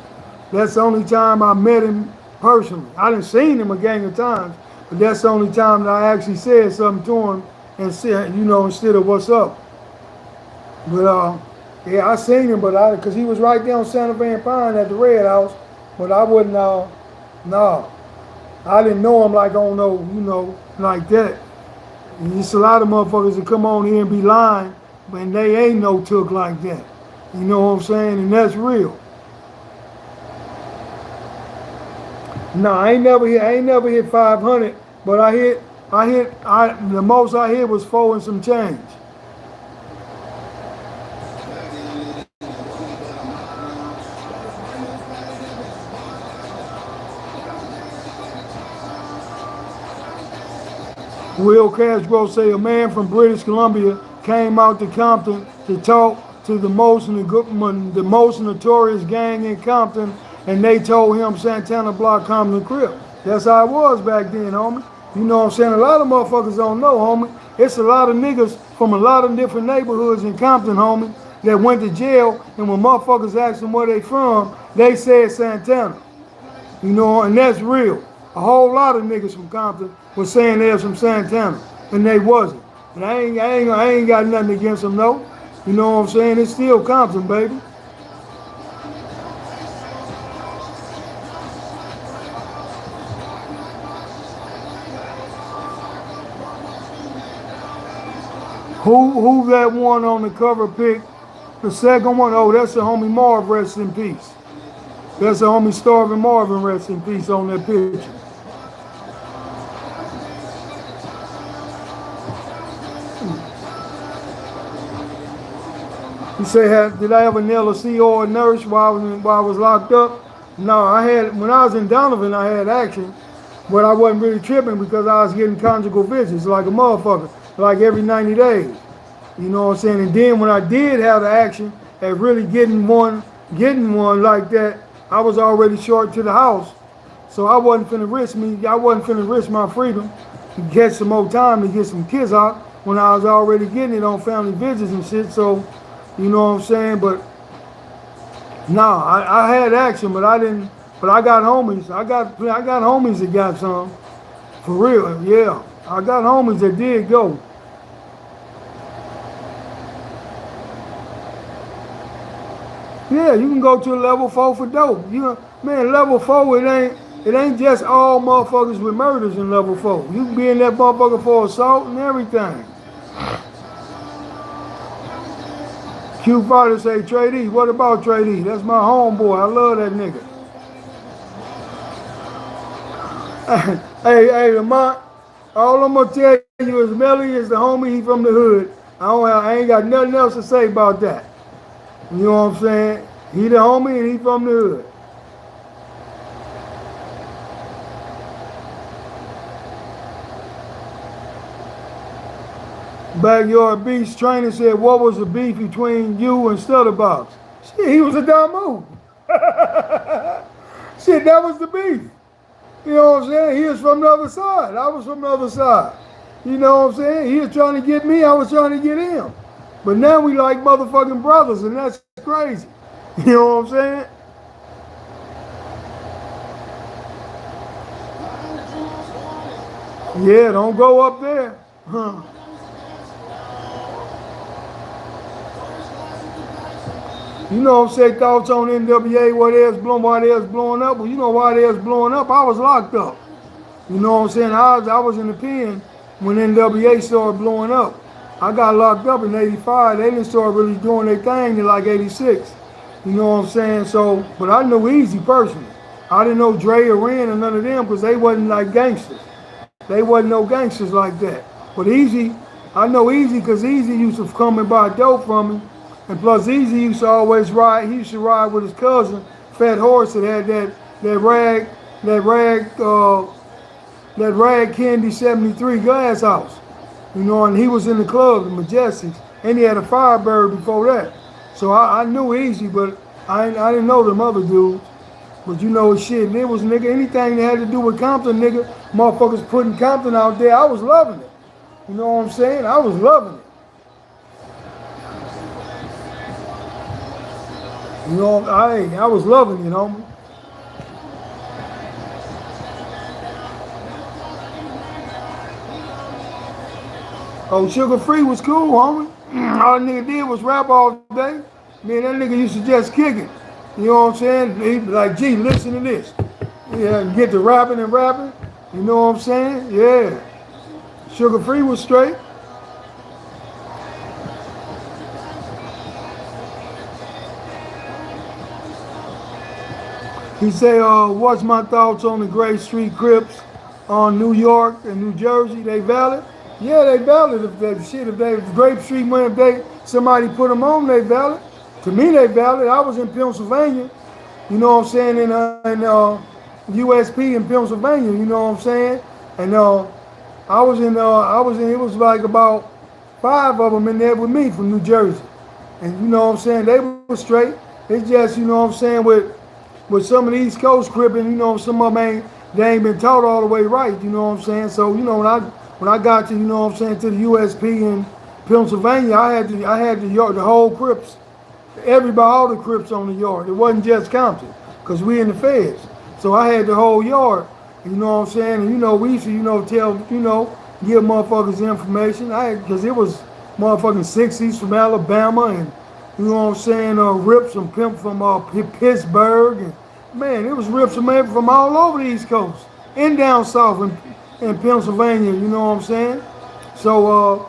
That's the only time I met him personally. I done seen him a gang of times, but that's the only time that I actually said something to him and said, you know, instead of what's up. But yeah, I seen him, but because he was right there on Santa Fe and Pine at the Red House, but I wouldn't, no. I didn't know him like on no, you know, like that. And there's a lot of motherfuckers that come on here and be lying, but they ain't no took like that. You know what I'm saying? And that's real. No, I ain't never hit 500, but the most I hit was 4 and some change. Will Castro say a man from British Columbia came out to Compton to talk to the most notorious gang in Compton, and they told him Santana Block Compton Crip. That's how it was back then, homie. You know what I'm saying? A lot of motherfuckers don't know, homie. It's a lot of niggas from a lot of different neighborhoods in Compton, homie, that went to jail, and when motherfuckers asked them where they from, they said Santana. You know, and that's real. A whole lot of niggas from Compton was saying they're from Santana, and they wasn't. And I ain't got nothing against them, though. You know what I'm saying? It's still Compton, baby. Who that one on the cover pic? The second one? Oh, that's the homie Marv, rest in peace. That's the homie Starving Marvin, rest in peace, on that picture. You say, did I ever nail a CO or nurse while I was locked up? No, when I was in Donovan, I had action, but I wasn't really tripping because I was getting conjugal visits like a motherfucker, like every 90 days. You know what I'm saying? And then when I did have the action at really getting one like that, I was already short to the house. So I wasn't finna risk my freedom to get some more time to get some kids out when I was already getting it on family visits and shit. So, you know what I'm saying? But no, I had action, but I didn't. But I got homies. I got homies that got some. For real, yeah. I got homies that did go. Yeah, you can go to a level 4 for dope. You know, man, level 4, it ain't just all motherfuckers with murders in level 4. You can be in that motherfucker for assault and everything. Q Fighter say, Trey D, what about Trey D? That's my homeboy. I love that nigga. Hey, Lamont, all I'm gonna tell you is Melly is the homie, he from the hood. I ain't got nothing else to say about that. You know what I'm saying? He the homie and he from the hood. Backyard Beast Trainer said, what was the beef between you and Stutterbox? Shit, he was a dumb move. Shit, that was the beef. You know what I'm saying? He was from the other side. I was from the other side. You know what I'm saying? He was trying to get me. I was trying to get him. But now we like motherfucking brothers, and that's crazy. You know what I'm saying? Yeah, don't go up there. Huh. You know what I'm saying? Thoughts on NWA, why they was blowing up? Well, you know why they was blowing up? I was locked up. You know what I'm saying? I was in the pen when NWA started blowing up. I got locked up in 85. They didn't start really doing their thing in like 86. You know what I'm saying? So, but I knew Easy personally. I didn't know Dre or Ren or none of them because they wasn't like gangsters. They wasn't no gangsters like that. But Easy, I know Easy because Easy used to come and buy dope from me. And plus Easy used to always ride, he used to ride with his cousin, Fat Horse, that had that rag candy 73 glass house. You know, and he was in the club, the Majestics, and he had a Firebird before that. So I knew Easy, but I didn't know them other dudes. But you know shit, there was nigga, anything that had to do with Compton, nigga, motherfuckers putting Compton out there, I was loving it. You know what I'm saying? I was loving it. You know, I was loving it, homie. Oh, Sugar Free was cool, homie. All that nigga did was rap all day. Man, that nigga used to just kick it. You know what I'm saying? He'd be like, gee, listen to this. Yeah, and get to rapping and rapping. You know what I'm saying? Yeah. Sugar Free was straight. He say, what's my thoughts on the Grape Street Crips on New York and New Jersey? They valid? Yeah, they valid. If Grape Street went, somebody put them on, they valid. To me, they valid. I was in Pennsylvania, you know what I'm saying, in USP in Pennsylvania, you know what I'm saying? And it was like about 5 of them in there with me from New Jersey. And you know what I'm saying, they were straight. It's just, you know what I'm saying, with some of the East Coast cripping, you know, some of them they ain't been taught all the way right, you know what I'm saying? So, you know, when I got to, you know what I'm saying, to the USP in Pennsylvania, I had the yard, the whole Crips, everybody, all the Crips on the yard. It wasn't just Compton, because we in the feds. So I had the whole yard, you know what I'm saying? And, you know, we used to, you know, give motherfuckers information. Because it was motherfucking 60s from Alabama and, you know what I'm saying, rips and pimp from Pittsburgh. And, man, it was rips from all over the East Coast and down south in Pennsylvania, you know what I'm saying? So,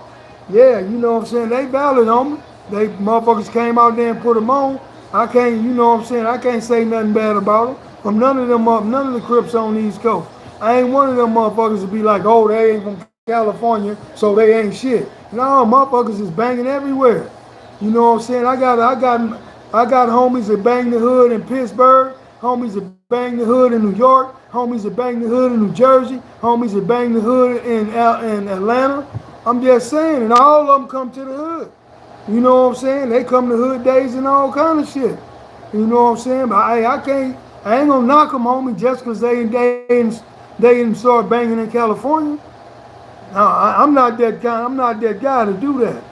yeah, you know what I'm saying, they valid on me. They motherfuckers came out there and put them on. I can't, you know what I'm saying, I can't say nothing bad about them. From none of the Crips on the East Coast. I ain't one of them motherfuckers to be like, oh, they ain't from California, so they ain't shit. No, motherfuckers is banging everywhere. You know what I'm saying? I got homies that bang the hood in Pittsburgh, homies that bang the hood in New York, homies that bang the hood in New Jersey, homies that bang the hood in Atlanta. I'm just saying, and all of them come to the hood. You know what I'm saying? They come to hood days and all kind of shit. You know what I'm saying? But I ain't gonna knock them, homie, just because they didn't start banging in California. No, I'm not that guy to do that.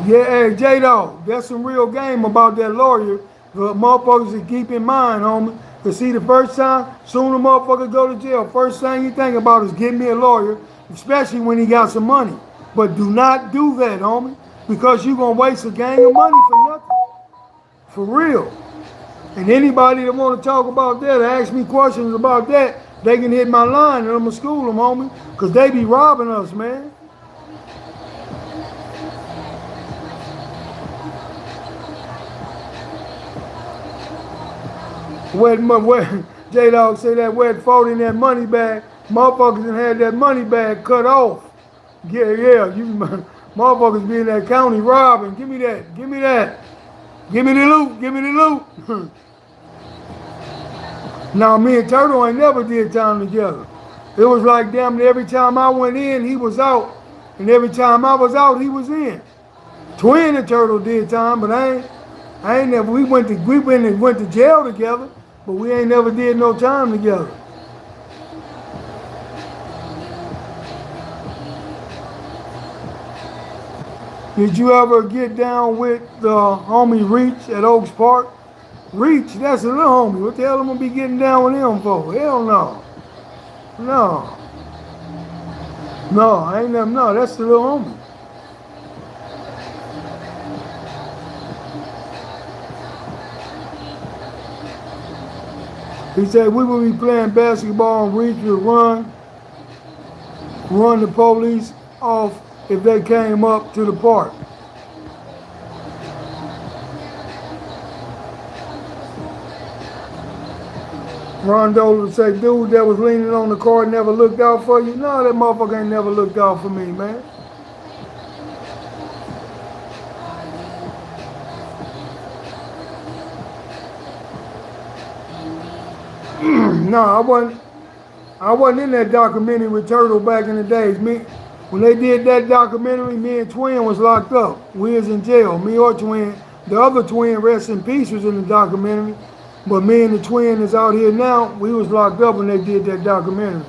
Yeah, hey, J-Dog, that's some real game about that lawyer. The motherfuckers to keep in mind, homie. Because see, the first time, soon the motherfucker go to jail, first thing you think about is get me a lawyer, especially when he got some money. But do not do that, homie, because you're going to waste a gang of money for nothing. For real. And anybody that want to talk about that or ask me questions about that, they can hit my line and I'm going to school them, homie, because they be robbing us, man. Where J-Dog say that wet fold in that money bag, motherfuckers done had that money bag cut off. Yeah, you motherfuckers be in that county robbing. Give me that. Give me the loot. Now, me and Turtle ain't never did time together. It was like damn near every time I went in, he was out. And every time I was out, he was in. Twin and Turtle did time, but I ain't never, we went to jail together, but we ain't never did no time together. Did you ever get down with the homie Reach at Oaks Park? Reach, that's a little homie. What the hell am I gonna be getting down with him for? Hell no. No, I ain't never, no, that's the little homie. He said we would be playing basketball and Reach would run the police off if they came up to the park. Rondo would say, dude that was leaning on the car never looked out for you. No, that motherfucker ain't never looked out for me, man. No, I wasn't in that documentary with Turtle back in the days. When they did that documentary, me and Twin was locked up. We was in jail. Me or Twin. The other Twin, rest in peace, was in the documentary. But me and the Twin is out here now. We was locked up when they did that documentary.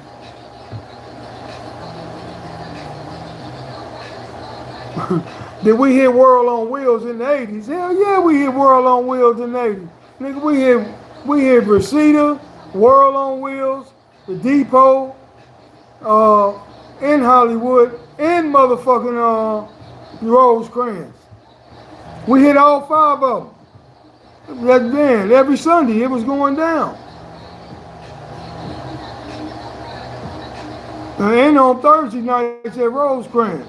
Did we hit World on Wheels in the 80s? Hell yeah, we hit World on Wheels in the 80s. Nigga, we hit Reseda, World on Wheels, the Depot, in Hollywood, and motherfucking Rosecrans. We hit all 5 of them. That band, every Sunday, it was going down. And on Thursday nights at Rosecrans.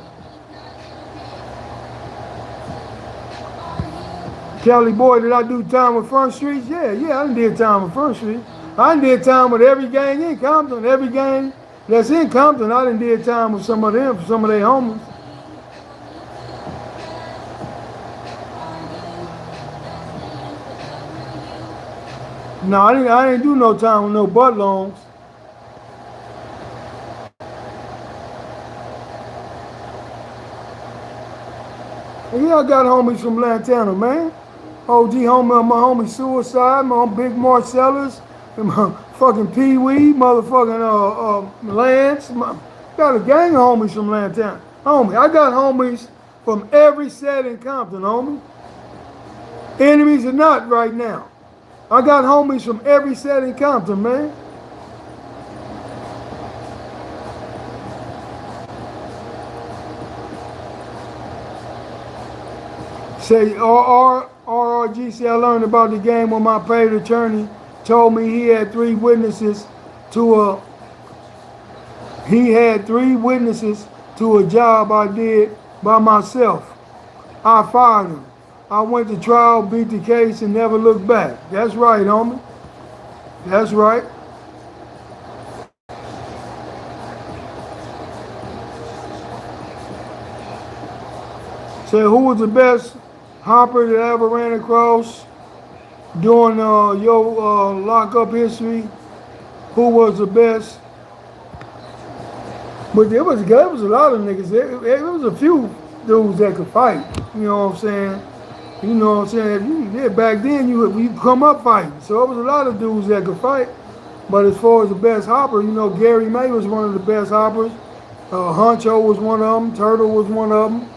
Kelly boy, did I do time with Front Street? Yeah, I done did time with Front Street. I done did time with every gang in Compton. Every gang that's in Compton, I done did time with some of them, some of their homies. No, I didn't do no time with no butt loans. And yeah, I got homies from Lantana, man. OG homie, my homie Suicide, my big Marcellus, and my fucking Pee Wee, motherfucking Lance. Got a gang of homies from Lantana. Homie, I got homies from every set in Compton, homie. Enemies or not right now. I got homies from every set in Compton, man. Say RRGC, I learned about the game when my paid attorney told me he had three witnesses to a job I did by myself. I fired him. I went to trial, beat the case, and never looked back. That's right, homie. That's right. Say, who was the best hopper that I ever ran across during your lockup history? Who was the best? But there was a lot of niggas. There was a few dudes that could fight. You know what I'm saying? You know what I'm saying? Back then you come up fighting. So there was a lot of dudes that could fight. But as far as the best hopper, you know, Gary May was one of the best hoppers. Huncho was one of them. Turtle was one of them.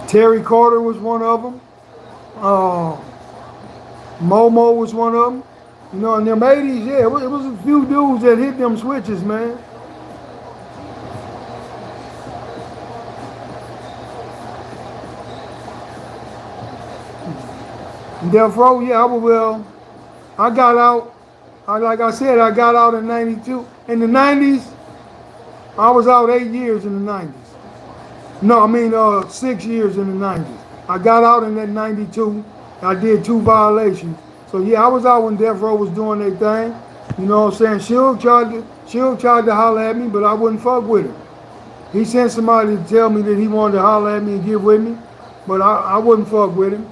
Terry Carter was one of them. Momo was one of them. You know, in them 80s, yeah, it was a few dudes that hit them switches, man. Death Row, yeah, I got out. Like I said, I got out in 92. In the 90s, I was out 8 years in the 90s. No, I mean 6 years in the 90s. I got out in that 92. I did 2 violations. So yeah, I was out when Death Row was doing their thing. You know what I'm saying? Suge tried to holler at me, but I wouldn't fuck with him. He sent somebody to tell me that he wanted to holler at me and get with me, but I wouldn't fuck with him.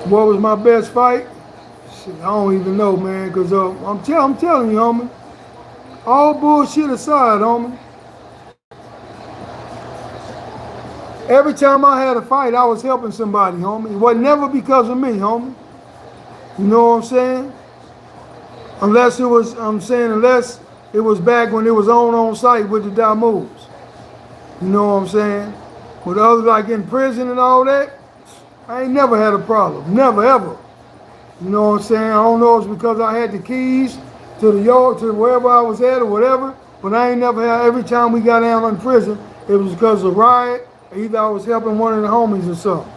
What was my best fight? Shit, I don't even know, man, because I'm telling you, homie. All bullshit aside, homie. Every time I had a fight, I was helping somebody, homie. It was never because of me, homie. You know what I'm saying? Unless it was back when it was on site with the Damoos. You know what I'm saying? With others like in prison and all that, I ain't never had a problem. Never, ever. You know what I'm saying? I don't know if it's because I had the keys to the yard, to wherever I was at or whatever, but I ain't never had, every time we got down in prison, it was because of riot, or either I was helping one of the homies or something.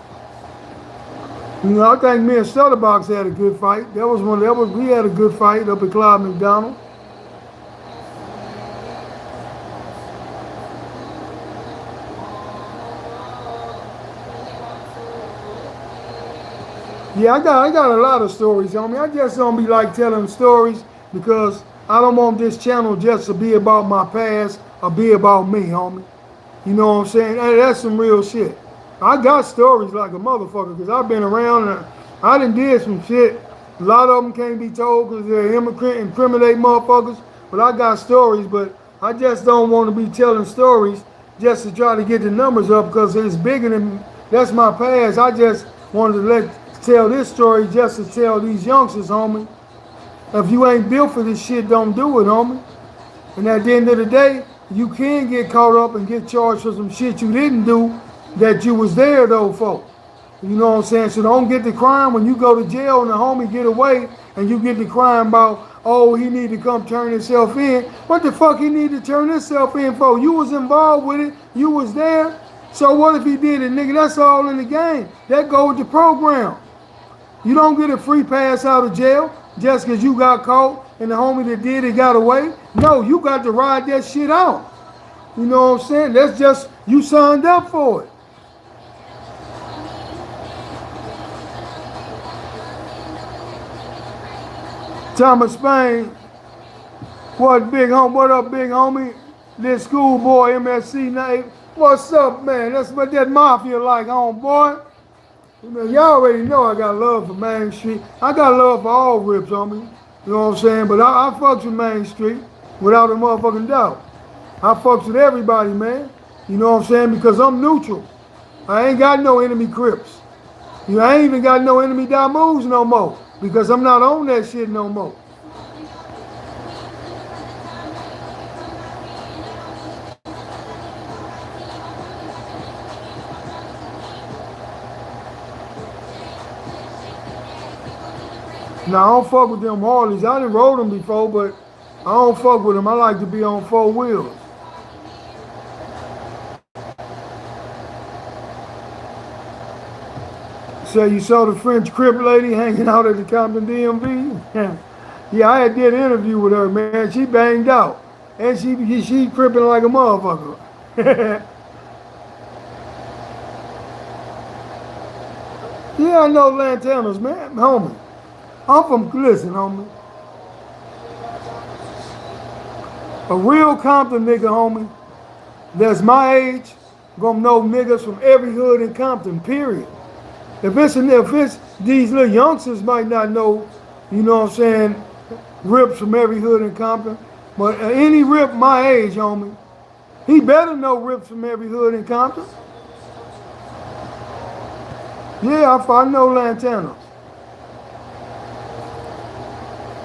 You know, I think me and Stutterbox had a good fight. We had a good fight up at Clyde McDonald. Yeah, I got a lot of stories, homie. I just don't be like telling stories because I don't want this channel just to be about my past or be about me, homie. You know what I'm saying? Hey, that's some real shit. I got stories like a motherfucker because I've been around and I done did some shit. A lot of them can't be told because they're incriminate motherfuckers. But I got stories, but I just don't want to be telling stories just to try to get the numbers up because it's bigger than, that's my past. I just wanted to tell this story just to tell these youngsters, homie. If you ain't built for this shit, don't do it, homie. And at the end of the day, you can get caught up and get charged for some shit you didn't do that you was there though for. You know what I'm saying? So don't get the crime when you go to jail and the homie get away and you get the crime about, oh, he need to come turn himself in. What the fuck he need to turn himself in for? You was involved with it. You was there. So what if he did it, nigga? That's all in the game. That goes with the program. You don't get a free pass out of jail just because you got caught and the homie that did it got away. No, you got to ride that shit out. You know what I'm saying? That's just, you signed up for it. Thomas Spain, what up, big homie? This schoolboy, MSC, What's up, man? That's what that mafia like, homeboy. You know, y'all already know I got love for Main Street. I got love for all rips on me. You know what I'm saying? But I fucks with Main Street without a motherfucking doubt. I fucks with everybody, man. You know what I'm saying? Because I'm neutral. I ain't got no enemy Crips. You know, I ain't even got no enemy Damoos no more. Because I'm not on that shit no more. Now, I don't fuck with them Harleys. I done rode them before, but I don't fuck with them. I like to be on four wheels. So you saw the French Crip lady hanging out at the Compton DMV? Yeah, I did an interview with her, man. She banged out. And she cripping like a motherfucker. Yeah, I know Lantanas, man. Homie. I'm from, listen, homie. A real Compton nigga, homie, that's my age, gonna know niggas from every hood in Compton, period. If it's these little youngsters might not know, you know what I'm saying, rips from every hood in Compton, but any rip my age, homie, he better know rips from every hood in Compton. Yeah, I know Lantana.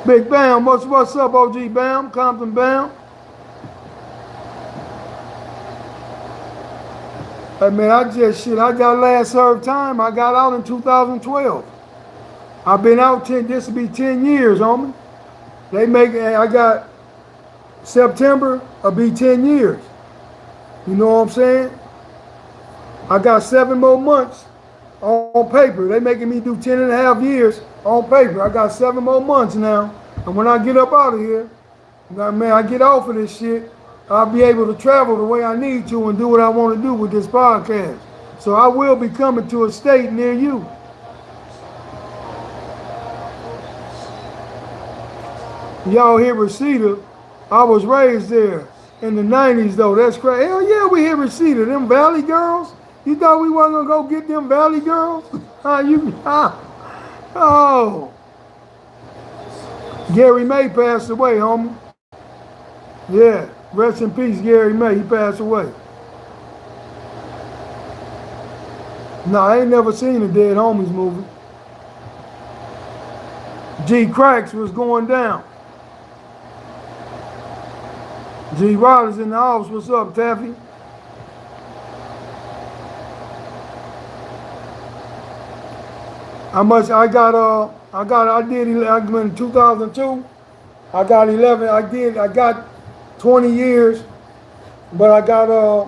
Big Bam, what's up, OG Bam, Compton Bam? Hey man, I got last served time. I got out in 2012. I've been out this will be 10 years, homie. I got September, will be 10 years. You know what I'm saying? I got 7 more months on paper. They making me do 10 and a half years on paper. I got 7 more months now. And when I get up out of here, man, I get off of this shit, I'll be able to travel the way I need to and do what I want to do with this podcast. So I will be coming to a state near you. Y'all hear Reseda? I was raised there in the 90s though. That's crazy. Hell yeah, we hear Reseda. Them Valley girls? You thought we wasn't gonna go get them Valley girls? Oh. Gary May passed away, homie. Yeah. Rest in peace, Gary May. He passed away. No, I ain't never seen a Dead Homies movie. G Cracks was going down. G Riders in the house. What's up, Taffy? How much I did in 2002. I got 11. I got 20 years, but I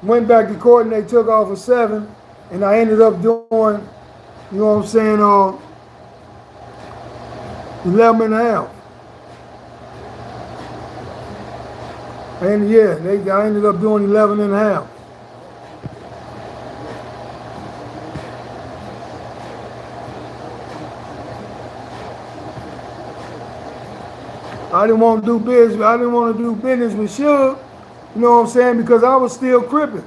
went back to court and they took off a 7, and I ended up doing, you know what I'm saying, 11 and a half. And yeah, I ended up doing 11 and a half. I didn't want to do business. I didn't want to do business with Suge, you know what I'm saying, because I was still cripping.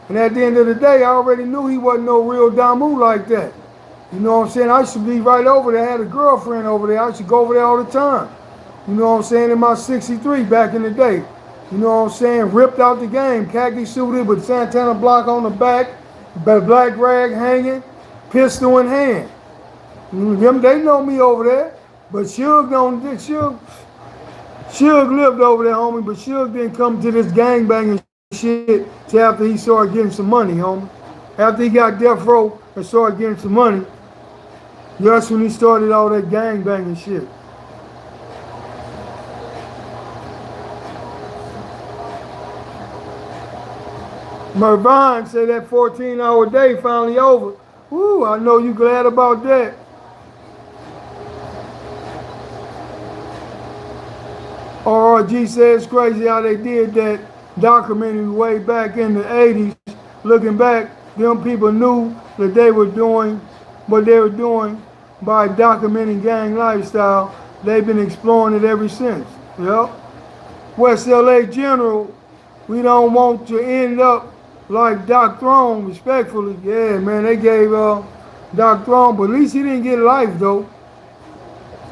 And at the end of the day, I already knew he wasn't no real Damu like that. You know what I'm saying? I used to be right over there. I had a girlfriend over there. I used to go over there all the time. You know what I'm saying? In my 63 back in the day. You know what I'm saying? Ripped out the game. Khaki suited with Santana block on the back, black rag hanging, pistol in hand. They know me over there. But Suge lived over there, homie, but Suge didn't come to this gangbanging shit till after he started getting some money, homie. After he got death row and started getting some money, that's when he started all that gangbanging shit. Mervine said that 14-hour day finally over. Woo, I know you glad about that. RRG says it's crazy how they did that documentary way back in the 80s. Looking back, them people knew that they were doing what they were doing by documenting gang lifestyle. They've been exploring it ever since. Yep. West LA General, we don't want to end up like Doc Throne, respectfully, yeah, man, they gave Doc Throne, but at least he didn't get life though.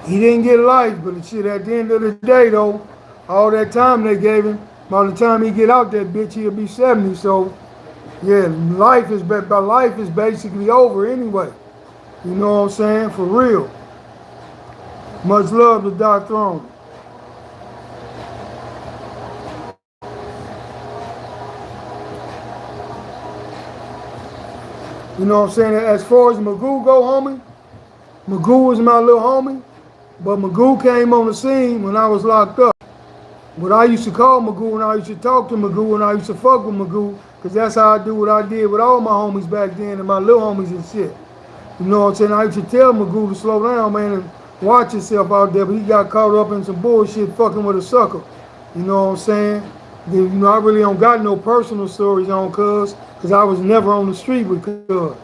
He didn't get life, but shit, at the end of the day though, all that time they gave him, by the time he get out that bitch, he'll be 70. So yeah, life is basically over anyway. You know what I'm saying? For real. Much love to Doc Throne. You know what I'm saying? As far as Magoo go, homie, Magoo was my little homie, but Magoo came on the scene when I was locked up. But I used to call Magoo and I used to talk to Magoo and I used to fuck with Magoo because that's how I do what I did with all my homies back then and my little homies and shit. You know what I'm saying? I used to tell Magoo to slow down, man, and watch himself out there, but he got caught up in some bullshit fucking with a sucker. You know what I'm saying? You know, I really don't got no personal stories on Cuz, because I was never on the street with Cuz.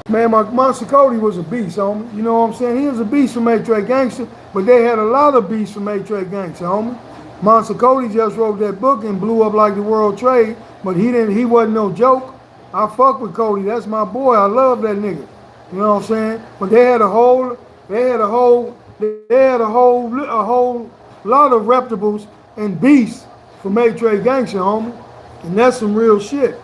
Man, my Monster Cody was a beast, homie. You know what I'm saying? He was a beast from A-Track Gangster, but they had a lot of beasts from A-Track Gangster, homie. Monster Cody just wrote that book and blew up like the World Trade, but he wasn't no joke. I fuck with Cody. That's my boy. I love that nigga. You know what I'm saying? But they had a whole lot of reputables and beasts from A-Track Gangster, homie. And that's some real shit.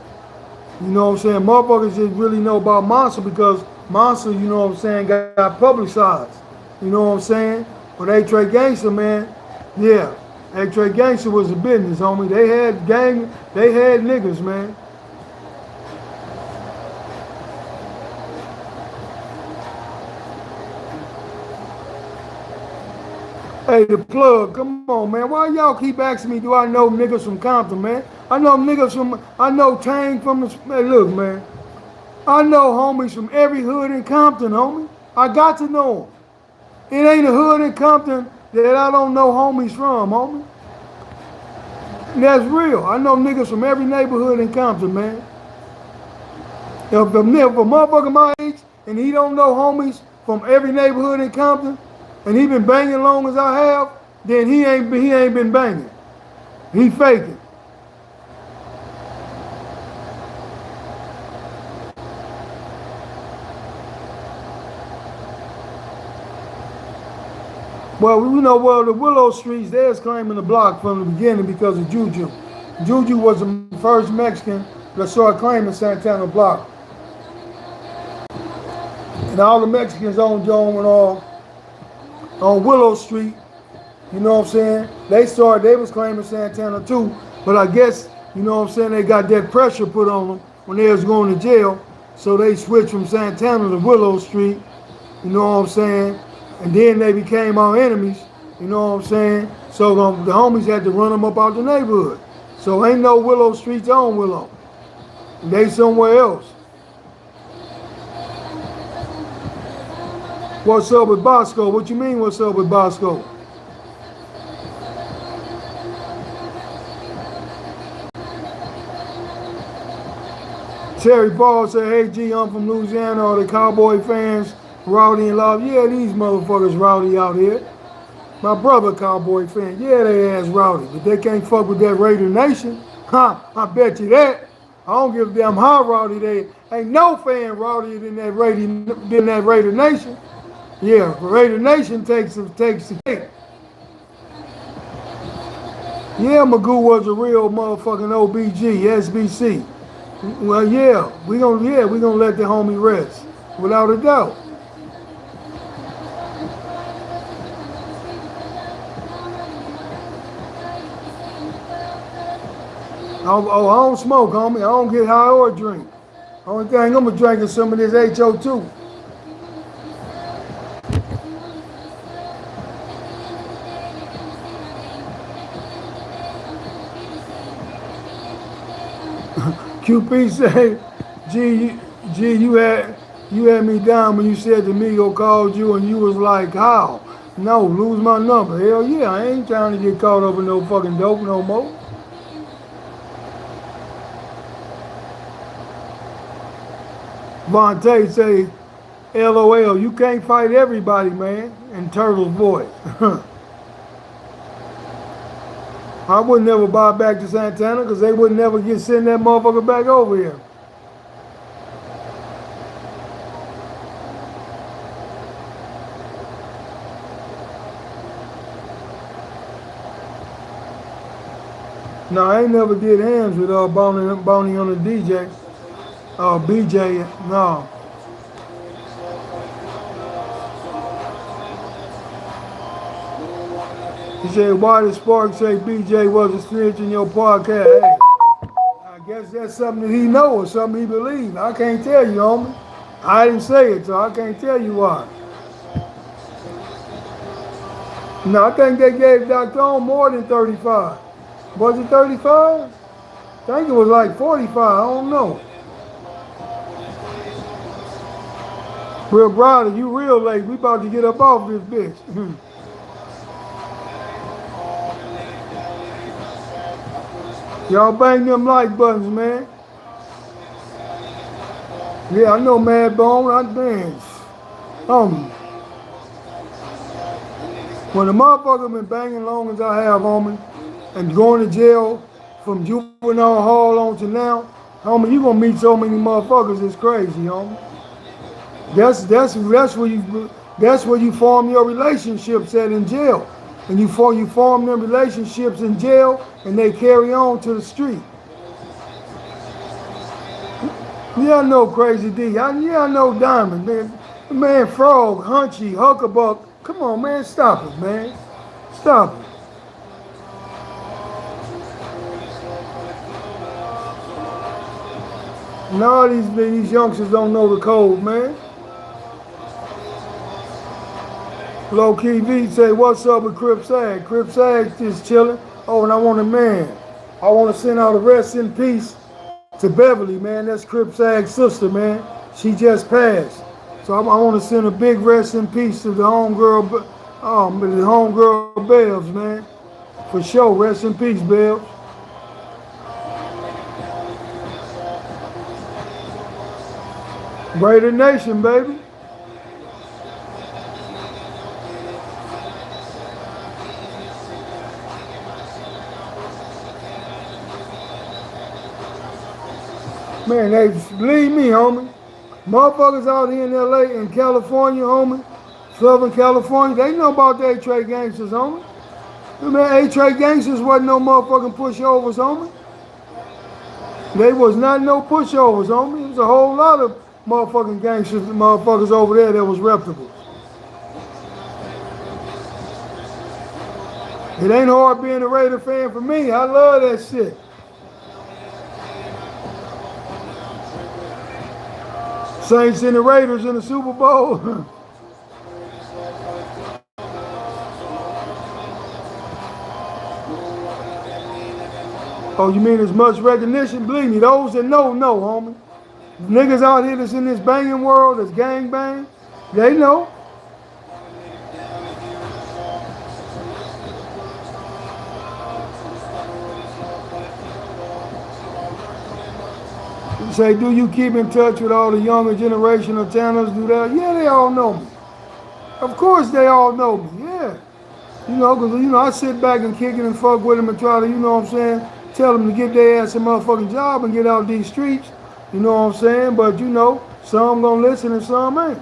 You know what I'm saying? Motherfuckers just really know about Monster because Monster, you know what I'm saying, got publicized. You know what I'm saying? But A-Track Gangster, man, yeah. A-Track Gangster was a business, homie. They had niggas, man. Hey, the plug, come on, man. Why y'all keep asking me, do I know niggas from Compton, man? I know Tang from the, hey, look, man. I know homies from every hood in Compton, homie. I got to know them. It ain't a hood in Compton that I don't know homies from, homie. And that's real. I know niggas from every neighborhood in Compton, man. If a motherfucker my age and he don't know homies from every neighborhood in Compton, and he been banging long as I have, then he ain't been banging. He faking. Well, the Willow Streets, they was claiming the block from the beginning because of Juju. Juju was the first Mexican that started claiming Santana Block. And all the Mexicans on Willow Street, you know what I'm saying? They was claiming Santana too, but I guess, you know what I'm saying, they got that pressure put on them when they was going to jail, so they switched from Santana to Willow Street, you know what I'm saying? And then they became our enemies, you know what I'm saying? So the homies had to run them up out the neighborhood. So ain't no Willow Streets on Willow. They somewhere else. What's up with Bosco? What you mean, what's up with Bosco? Terry Paul said, hey G, I'm from Louisiana. All the Cowboy fans, rowdy and loud. Yeah, these motherfuckers rowdy out here. My brother Cowboy fan, yeah, they ass rowdy, but they can't fuck with that Raider Nation. I bet you that. I don't give a damn how rowdy they. Ain't no fan rowdier than that Raider Nation. Yeah, Raider Nation takes the cake. Yeah, Magoo was a real motherfucking OBG, SBC. Well, yeah, we gonna let the homie rest, without a doubt. I don't smoke, homie. I don't get high or drink. Only thing I'm drinking some of this HO2. QP said, G, you had me down when you said Domingo called you and you was like, how? No, lose my number. Hell yeah, I ain't trying to get caught up in no fucking dope no more. Vontae say, LOL, you can't fight everybody, man, in Turtle's voice. I would never buy back to Santana because they would never send that motherfucker back over here. No, I ain't never did hands with Bonnie on the DJ. BJ, no. He said, why did Spark say BJ was a snitch in your podcast? Hey, I guess that's something that he know or something he believes. I can't tell you, homie. I didn't say it, so I can't tell you why. No, I think they gave Dr. On more than 35. Was it 35? I think it was like 45. I don't know. Real brother, you real late. We about to get up off this bitch. Y'all bang them like buttons, man. Yeah, I know Mad Bone. I dance. When the motherfucker been banging long as I have, homie, and going to jail from juvenile hall on to now, homie, you gonna meet so many motherfuckers. It's crazy, homie. That's where you form your relationships at in jail. And you form them relationships in jail, and they carry on to the street. Yeah, I know Crazy D. I know Diamond, man, Frog, Hunchy, Huckabuck. Come on, man, stop it, man. Stop it. And all these youngsters don't know the code, man. Low Key V say, what's up with Crip Sag? Crip Sag just chilling. Oh, and I want to send out a rest in peace to Beverly, man. That's Crip Sag's sister, man. She just passed. So I want to send a big rest in peace to the homegirl Bells, man. For sure, rest in peace, Bells. Raider Nation, baby. Man, they believe me, homie. Motherfuckers out here in LA and California, homie, Southern California, they know about the A-Trade gangsters, homie. Man, A-Trade gangsters wasn't no motherfucking pushovers, homie. They was not no pushovers, homie. There's a whole lot of motherfucking gangsters, motherfuckers over there that was reputable. It ain't hard being a Raider fan for me. I love that shit. Saints and the Raiders in the Super Bowl. Oh, you mean as much recognition? Believe me, those that know, homie. Niggas out here that's in this banging world, that's gang bang, they know. Say, do you keep in touch with all the younger generation of channels? Do that? Yeah, they all know me. Of course they all know me, yeah. You know, because, I sit back and kick it and fuck with them and try to, what I'm saying, tell them to get their ass a motherfucking job and get out these streets. You know what I'm saying? But, some gonna listen and some ain't.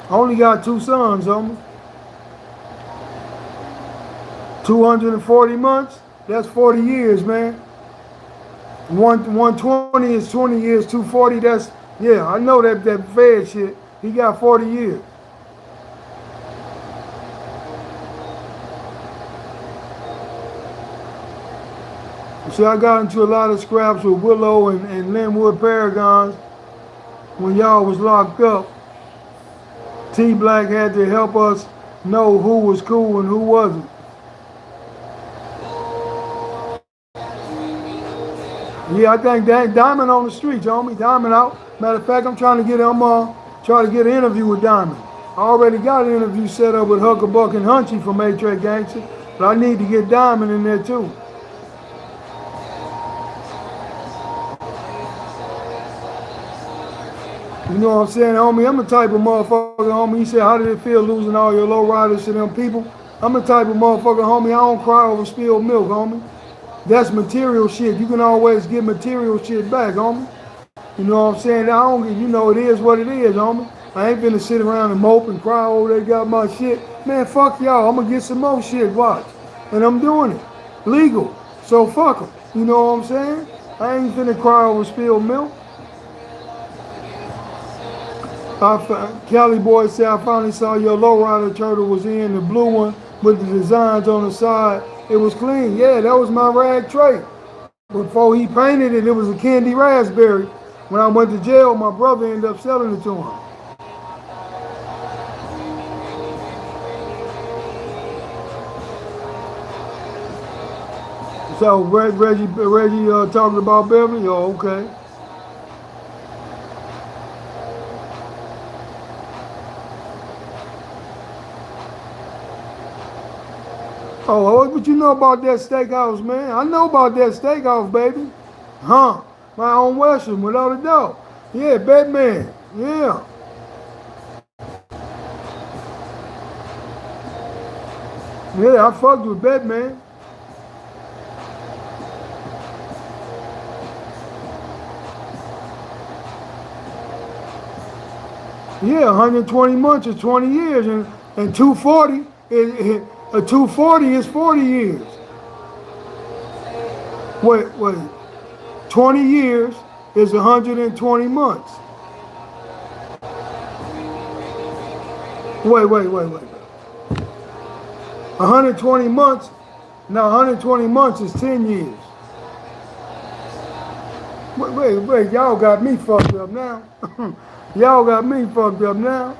I only got 2 sons, homie. 240 months, that's 40 years, man. 120 is 20 years, 240, that's, yeah, I know that Fed shit. He got 40 years. See, I got into a lot of scraps with Willow and Linwood Paragons when y'all was locked up. T-Black had to help us know who was cool and who wasn't. Yeah, I think that Diamond on the streets, homie. Diamond out. Matter of fact, I'm trying to get an interview with Diamond. I already got an interview set up with Huckabuck and Hunchy from A-Trade Gangster, but I need to get Diamond in there too. You know what I'm saying, homie? I'm the type of motherfucker, homie. You said, how did it feel losing all your low riders to them people? I'm the type of motherfucker, homie, I don't cry over spilled milk, homie. That's material shit. You can always get material shit back, homie. You know what I'm saying? I don't get, you know, it is what it is, homie. I ain't finna sit around and mope and cry, oh, they got my shit. Man, fuck y'all. I'm gonna get some more shit, watch. And I'm doing it. Legal. So fuck them. You know what I'm saying? I ain't finna cry over spilled milk. Cali boy said, I finally saw your lowrider turtle was in, the blue one with the designs on the side. It was clean. Yeah, that was my rag trait. Before he painted it, it was a candy raspberry. When I went to jail, my brother ended up selling it to him. So Reggie talking about Beverly? Oh, okay. Oh, what you know about that steakhouse, man? I know about that steakhouse, baby. Huh? My own Western, without a doubt. Yeah, Batman. Yeah. Yeah, I fucked with Batman. Yeah, 120 months is 20 years, and 240 is a 240 is 40 years. Wait. 20 years is 120 months. Wait. 120 months. Now 120 months is 10 years. Wait. Y'all got me fucked up now. Y'all got me fucked up now.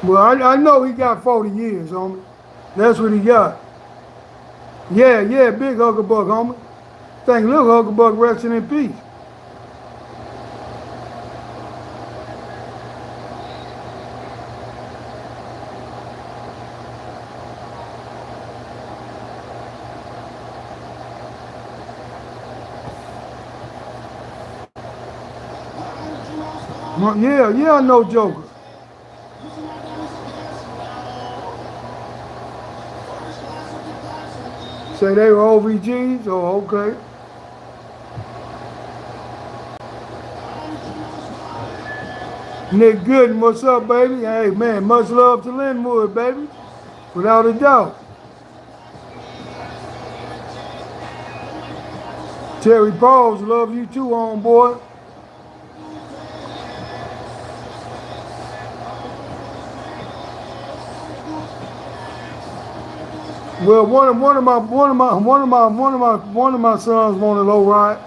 Well, I know he got 40 years, homie. That's what he got. Yeah, big Hucklebuck, homie. Thank little Hucklebuck resting in peace. Yeah, I know Joker. Say they were OVGs? Oh, okay. Nick Gooden, what's up, baby? Hey, man, much love to Linwood, baby. Without a doubt. Terry Pauls, love you too, homeboy. Well, one of my sons want a low ride.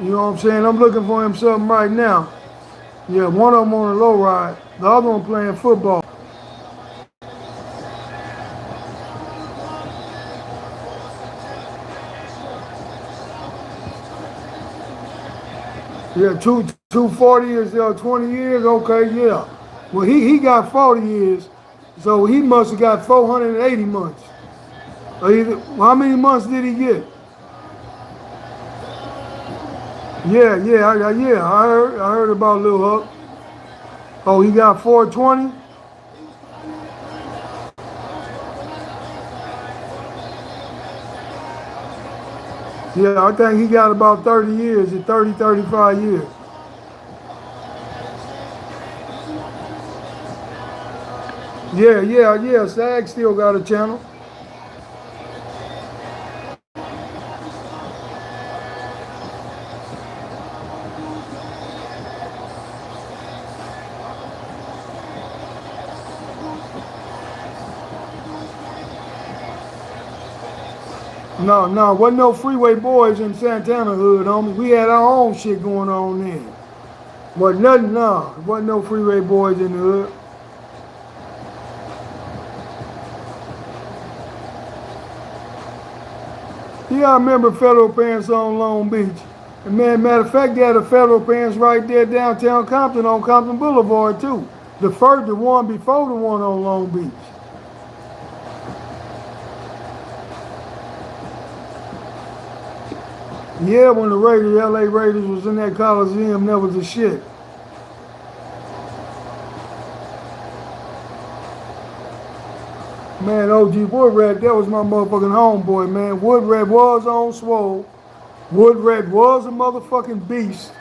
You know what I'm saying? I'm looking for him something right now. Yeah, one of them on a low ride. The other one playing football. Yeah, 240 is 20 years. Okay, yeah. Well, he got 40 years, so he must have got 480 months. How many months did he get? Yeah. I heard about Lil Huck. Oh, he got 420. Yeah, I think he got about 30 years, 35 years. Yeah. SAG still got a channel. No, wasn't no Freeway Boys in Santana hood, homie. We had our own shit going on then. Wasn't no Freeway Boys in the hood. Yeah, I remember Federal Pants on Long Beach. And man, matter of fact, they had a Federal Pants right there downtown Compton on Compton Boulevard too. The one before the one on Long Beach. Yeah, when the LA Raiders was in that Coliseum, that was the shit. Man, OG Woodrat, that was my motherfucking homeboy, man. Woodrat was on Swole. Woodrat was a motherfucking beast.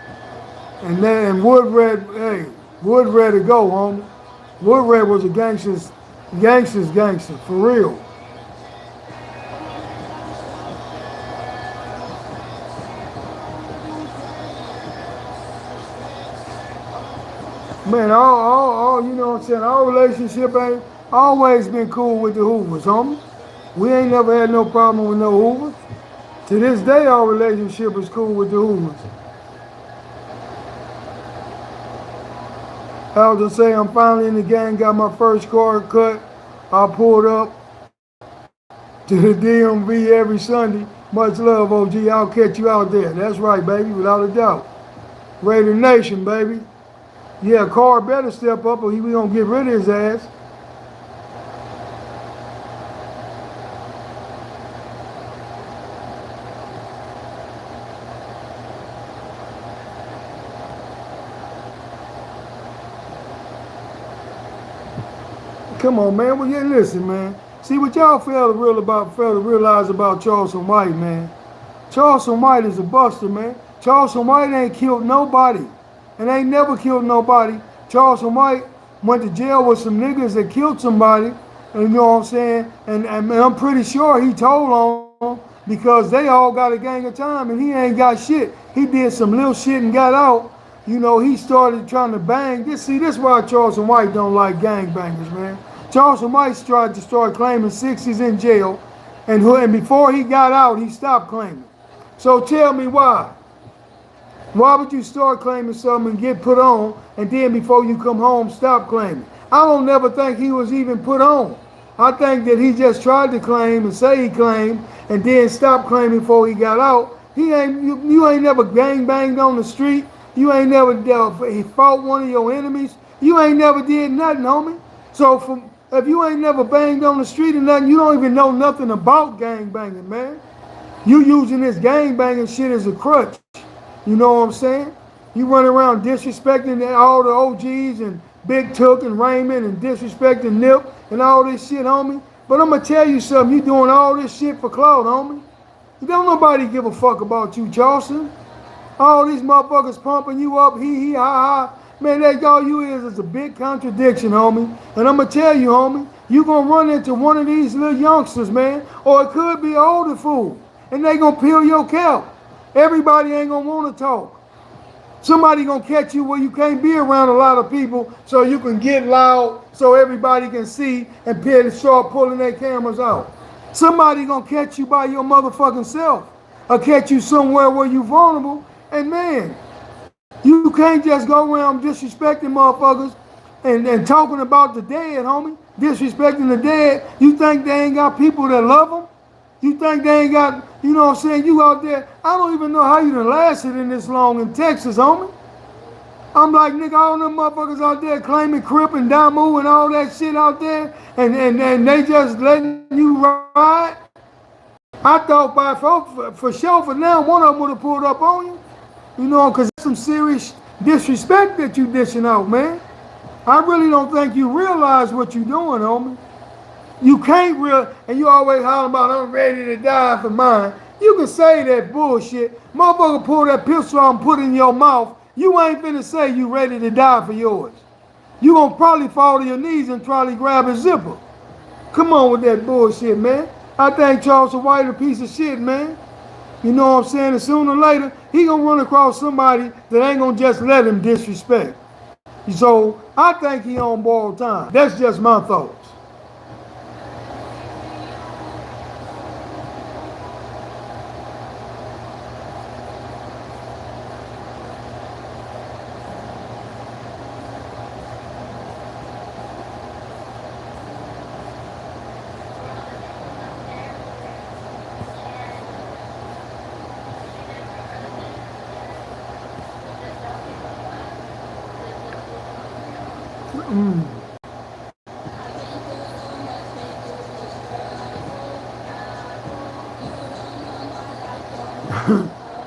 And then Woodrat, hey, Woodrat to go, homie. Woodrat was a gangster's gangster, for real. Man, you know what I'm saying? Our relationship ain't always been cool with the Hoovers, homie. We ain't never had no problem with no Hoovers. To this day, our relationship is cool with the Hoovers. I was just saying, I'm finally in the game, got my first card cut. I pulled up to the DMV every Sunday. Much love, OG. I'll catch you out there. That's right, baby, without a doubt. Raider Nation, baby. Yeah, Carr better step up or we gonna get rid of his ass. Come on, man. Well, yeah, listen, man. See what y'all fail to realize about Charleston White, man. Charleston White is a buster, man. Charleston White ain't killed nobody. And ain't never killed nobody. Charleston White went to jail with some niggas that killed somebody. And you know what I'm saying? And I'm pretty sure he told on them because they all got a gang of time and he ain't got shit. He did some little shit and got out. You know, he started trying to bang. This is why Charleston White don't like gang bangers, man. Charleston White tried to start claiming 60s in jail. And before he got out, he stopped claiming. So tell me why. Why would you start claiming something and get put on, and then before you come home, stop claiming? I don't never think he was even put on. I think that he just tried to claim and say he claimed, and then stopped claiming before he got out. You ain't never gang banged on the street. You ain't never fought one of your enemies. You ain't never did nothing, homie. So if you ain't never banged on the street or nothing, you don't even know nothing about gang banging, man. You using this gang banging shit as a crutch. You know what I'm saying? You run around disrespecting all the OGs and Big Took and Raymond and disrespecting Nip and all this shit, homie. But I'm going to tell you something. You doing all this shit for clout, homie. Don't nobody give a fuck about you, Charleston. All these motherfuckers pumping you up, hee, ha, ha. Man, that all you is a big contradiction, homie. And I'm going to tell you, homie, you going to run into one of these little youngsters, man. Or it could be an older fool. And they going to peel your cap. Everybody ain't gonna want to talk. Somebody gonna catch you where you can't be around a lot of people so you can get loud so everybody can see and start pulling their cameras out. Somebody gonna catch you by your motherfucking self or catch you somewhere where you vulnerable. And man, you can't just go around disrespecting motherfuckers and talking about the dead, homie. Disrespecting the dead. You think they ain't got people that love them? You think they ain't got, you know what I'm saying, you out there, I don't even know how you done lasted in this long in Texas, homie. I'm like, nigga, all them motherfuckers out there claiming Crip and Damu and all that shit out there, and they just letting you ride. I thought for sure for now, one of them would have pulled up on you. You know, because there's some serious disrespect that you dishing out, man. I really don't think you realize what you're doing, homie. You can't and you always hollering about, I'm ready to die for mine. You can say that bullshit. Motherfucker pull that pistol out and put it in your mouth. You ain't finna say you ready to die for yours. You gonna probably fall to your knees and try to grab a zipper. Come on with that bullshit, man. I think Charleston White a piece of shit, man. You know what I'm saying? And sooner or later, he gonna run across somebody that ain't gonna just let him disrespect. So I think he on borrowed time. That's just my thoughts.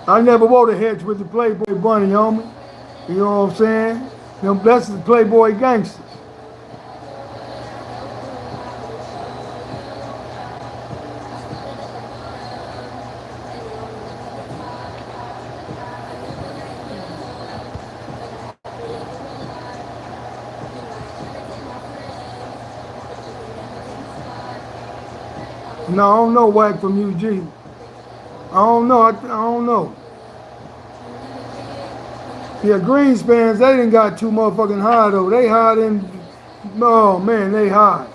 I never wore the hedge with the Playboy Bunny, homie. You know what I'm saying? That's the Playboy gangsters. No, I don't know Whack from UG. I don't know. I don't know. Yeah, Greenspans, they didn't got too motherfucking high though. They high than, oh man, they high.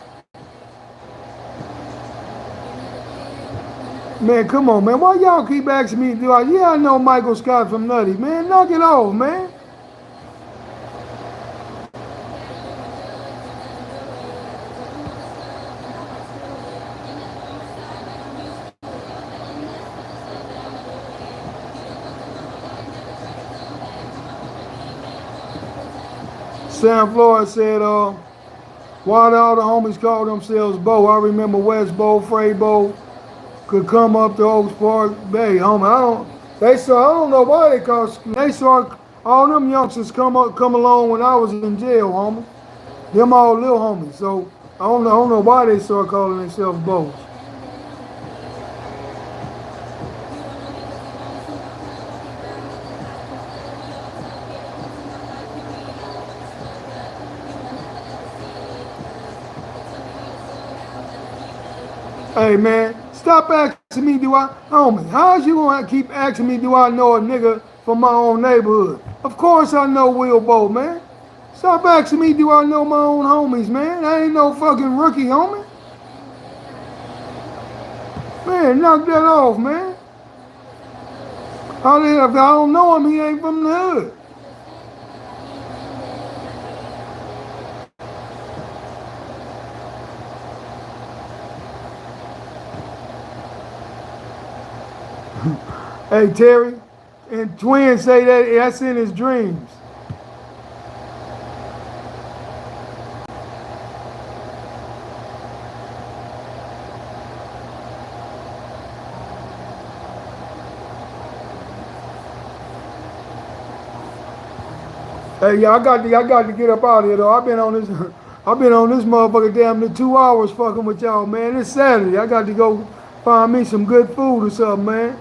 Man, come on, man. Why y'all keep asking me? Yeah, I know Michael Scott from Nutty. Man, knock it off, man. Sam Floyd said, why do all the homies call themselves Bo? I remember West Bo, Frey Bo could come up to Oaks Park Bay, homie. I don't know why they saw all them youngsters come along when I was in jail, homie. Them all little homies. So I don't know why they started calling themselves Bo's. Hey man, stop asking me, homie, how's you gonna keep asking me, do I know a nigga from my own neighborhood? Of course I know Will Bo, man. Stop asking me, do I know my own homies, man? I ain't no fucking rookie, homie. Man, knock that off, man. If I don't know him, he ain't from the hood. Hey, Terry, and Twin say that's in his dreams. Hey, yeah, I got to get up out of here though. I've been on this motherfucker damn near 2 hours fucking with y'all, man. It's Saturday. I got to go find me some good food or something, man.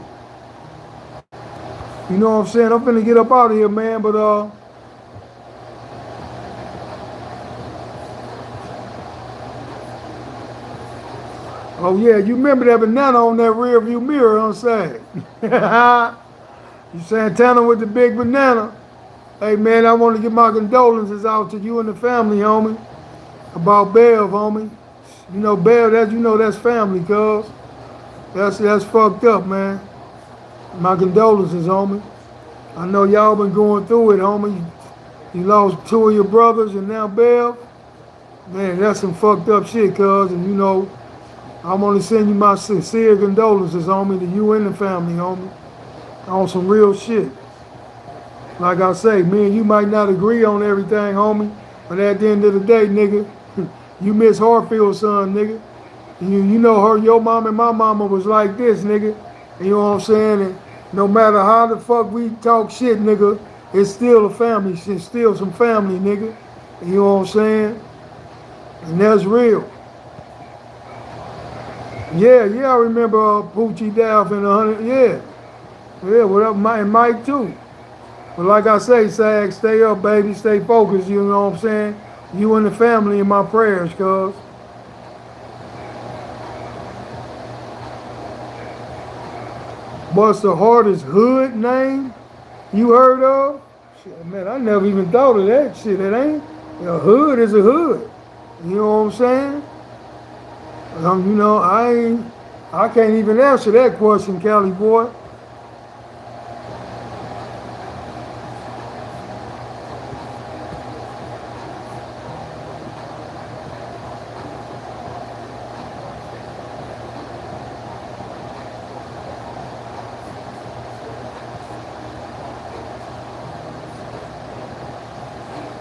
You know what I'm saying? I'm finna get up out of here, man, but oh yeah, you remember that banana on that rear view mirror on side. You Santana with the big banana. Hey man, I want to give my condolences out to you and the family, homie. About Bev, homie. You know, Bev, that's family, cuz. That's fucked up, man. My condolences, homie. I know y'all been going through it, homie. You lost 2 of your brothers and now Bev. Man, that's some fucked up shit, cuz. And you know, I want to send you my sincere condolences, homie, to you and the family, homie. On some real shit. Like I say, me and you might not agree on everything, homie. But at the end of the day, nigga, you miss Harfield's son, nigga. You know her, your mom and my mama was like this, nigga. You know what I'm saying? And no matter how the fuck we talk shit, nigga, it's still a family. It's still some family, nigga. You know what I'm saying? And that's real. Yeah, I remember Poochie Dalf and 100. Yeah, what up, and Mike too. But like I say, Sag, stay up, baby, stay focused. You know what I'm saying? You and the family in my prayers, cuz. What's the hardest hood name you heard of? Shit, man, I never even thought of that shit. It ain't. A hood is a hood. You know what I'm saying? You know, I can't even answer that question, Cali boy.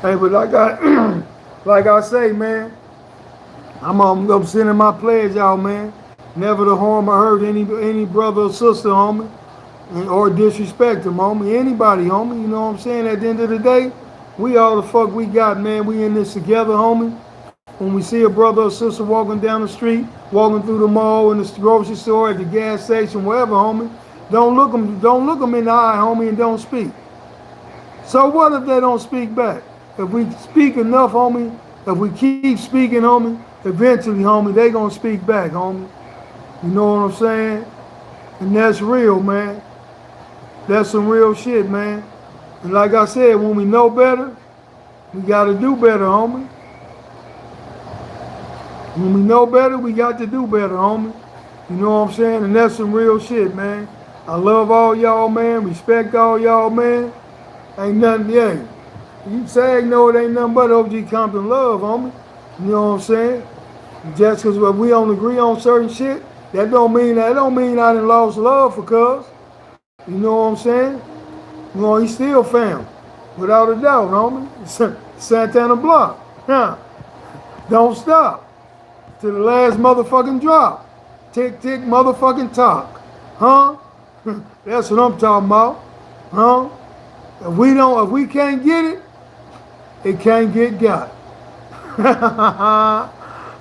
Hey, but like I say, man, I'm sending my pledge out, man. Never to harm or hurt any brother or sister, homie, or disrespect them, homie. Anybody, homie. You know what I'm saying? At the end of the day, we all the fuck we got, man. We in this together, homie. When we see a brother or sister walking down the street, walking through the mall, in the grocery store, at the gas station, wherever, homie, don't look them in the eye, homie, and don't speak. So what if they don't speak back? If we speak enough, homie, if we keep speaking, homie, eventually, homie, they gonna speak back, homie. You know what I'm saying? And that's real, man. That's some real shit, man. And like I said, when we know better, we gotta do better, homie. When we know better, we got to do better, homie. You know what I'm saying? And that's some real shit, man. I love all y'all, man. Respect all y'all, man. Ain't nothing, yeah. You say no, it ain't nothing but OG Compton love, homie. You know what I'm saying? Just because we don't agree on certain shit, that don't mean I done lost love for cuz. You know what I'm saying? You know, he still fam. Without a doubt, homie. Santana Block. Huh. Don't stop. To the last motherfucking drop. Tick, tick, motherfucking talk. Huh? That's what I'm talking about. Huh? If we can't get it, it can't get got.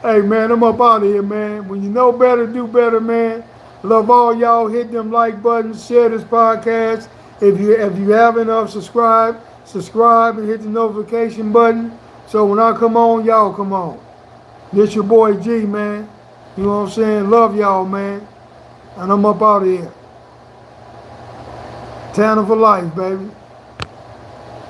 Hey, man, I'm up out of here, man. When you know better, do better, man. Love all y'all. Hit them like buttons. Share this podcast. If you haven't subscribe and hit the notification button. So when I come on, y'all come on. This your boy G, man. You know what I'm saying? Love y'all, man. And I'm up out of here. Tanner for life, baby.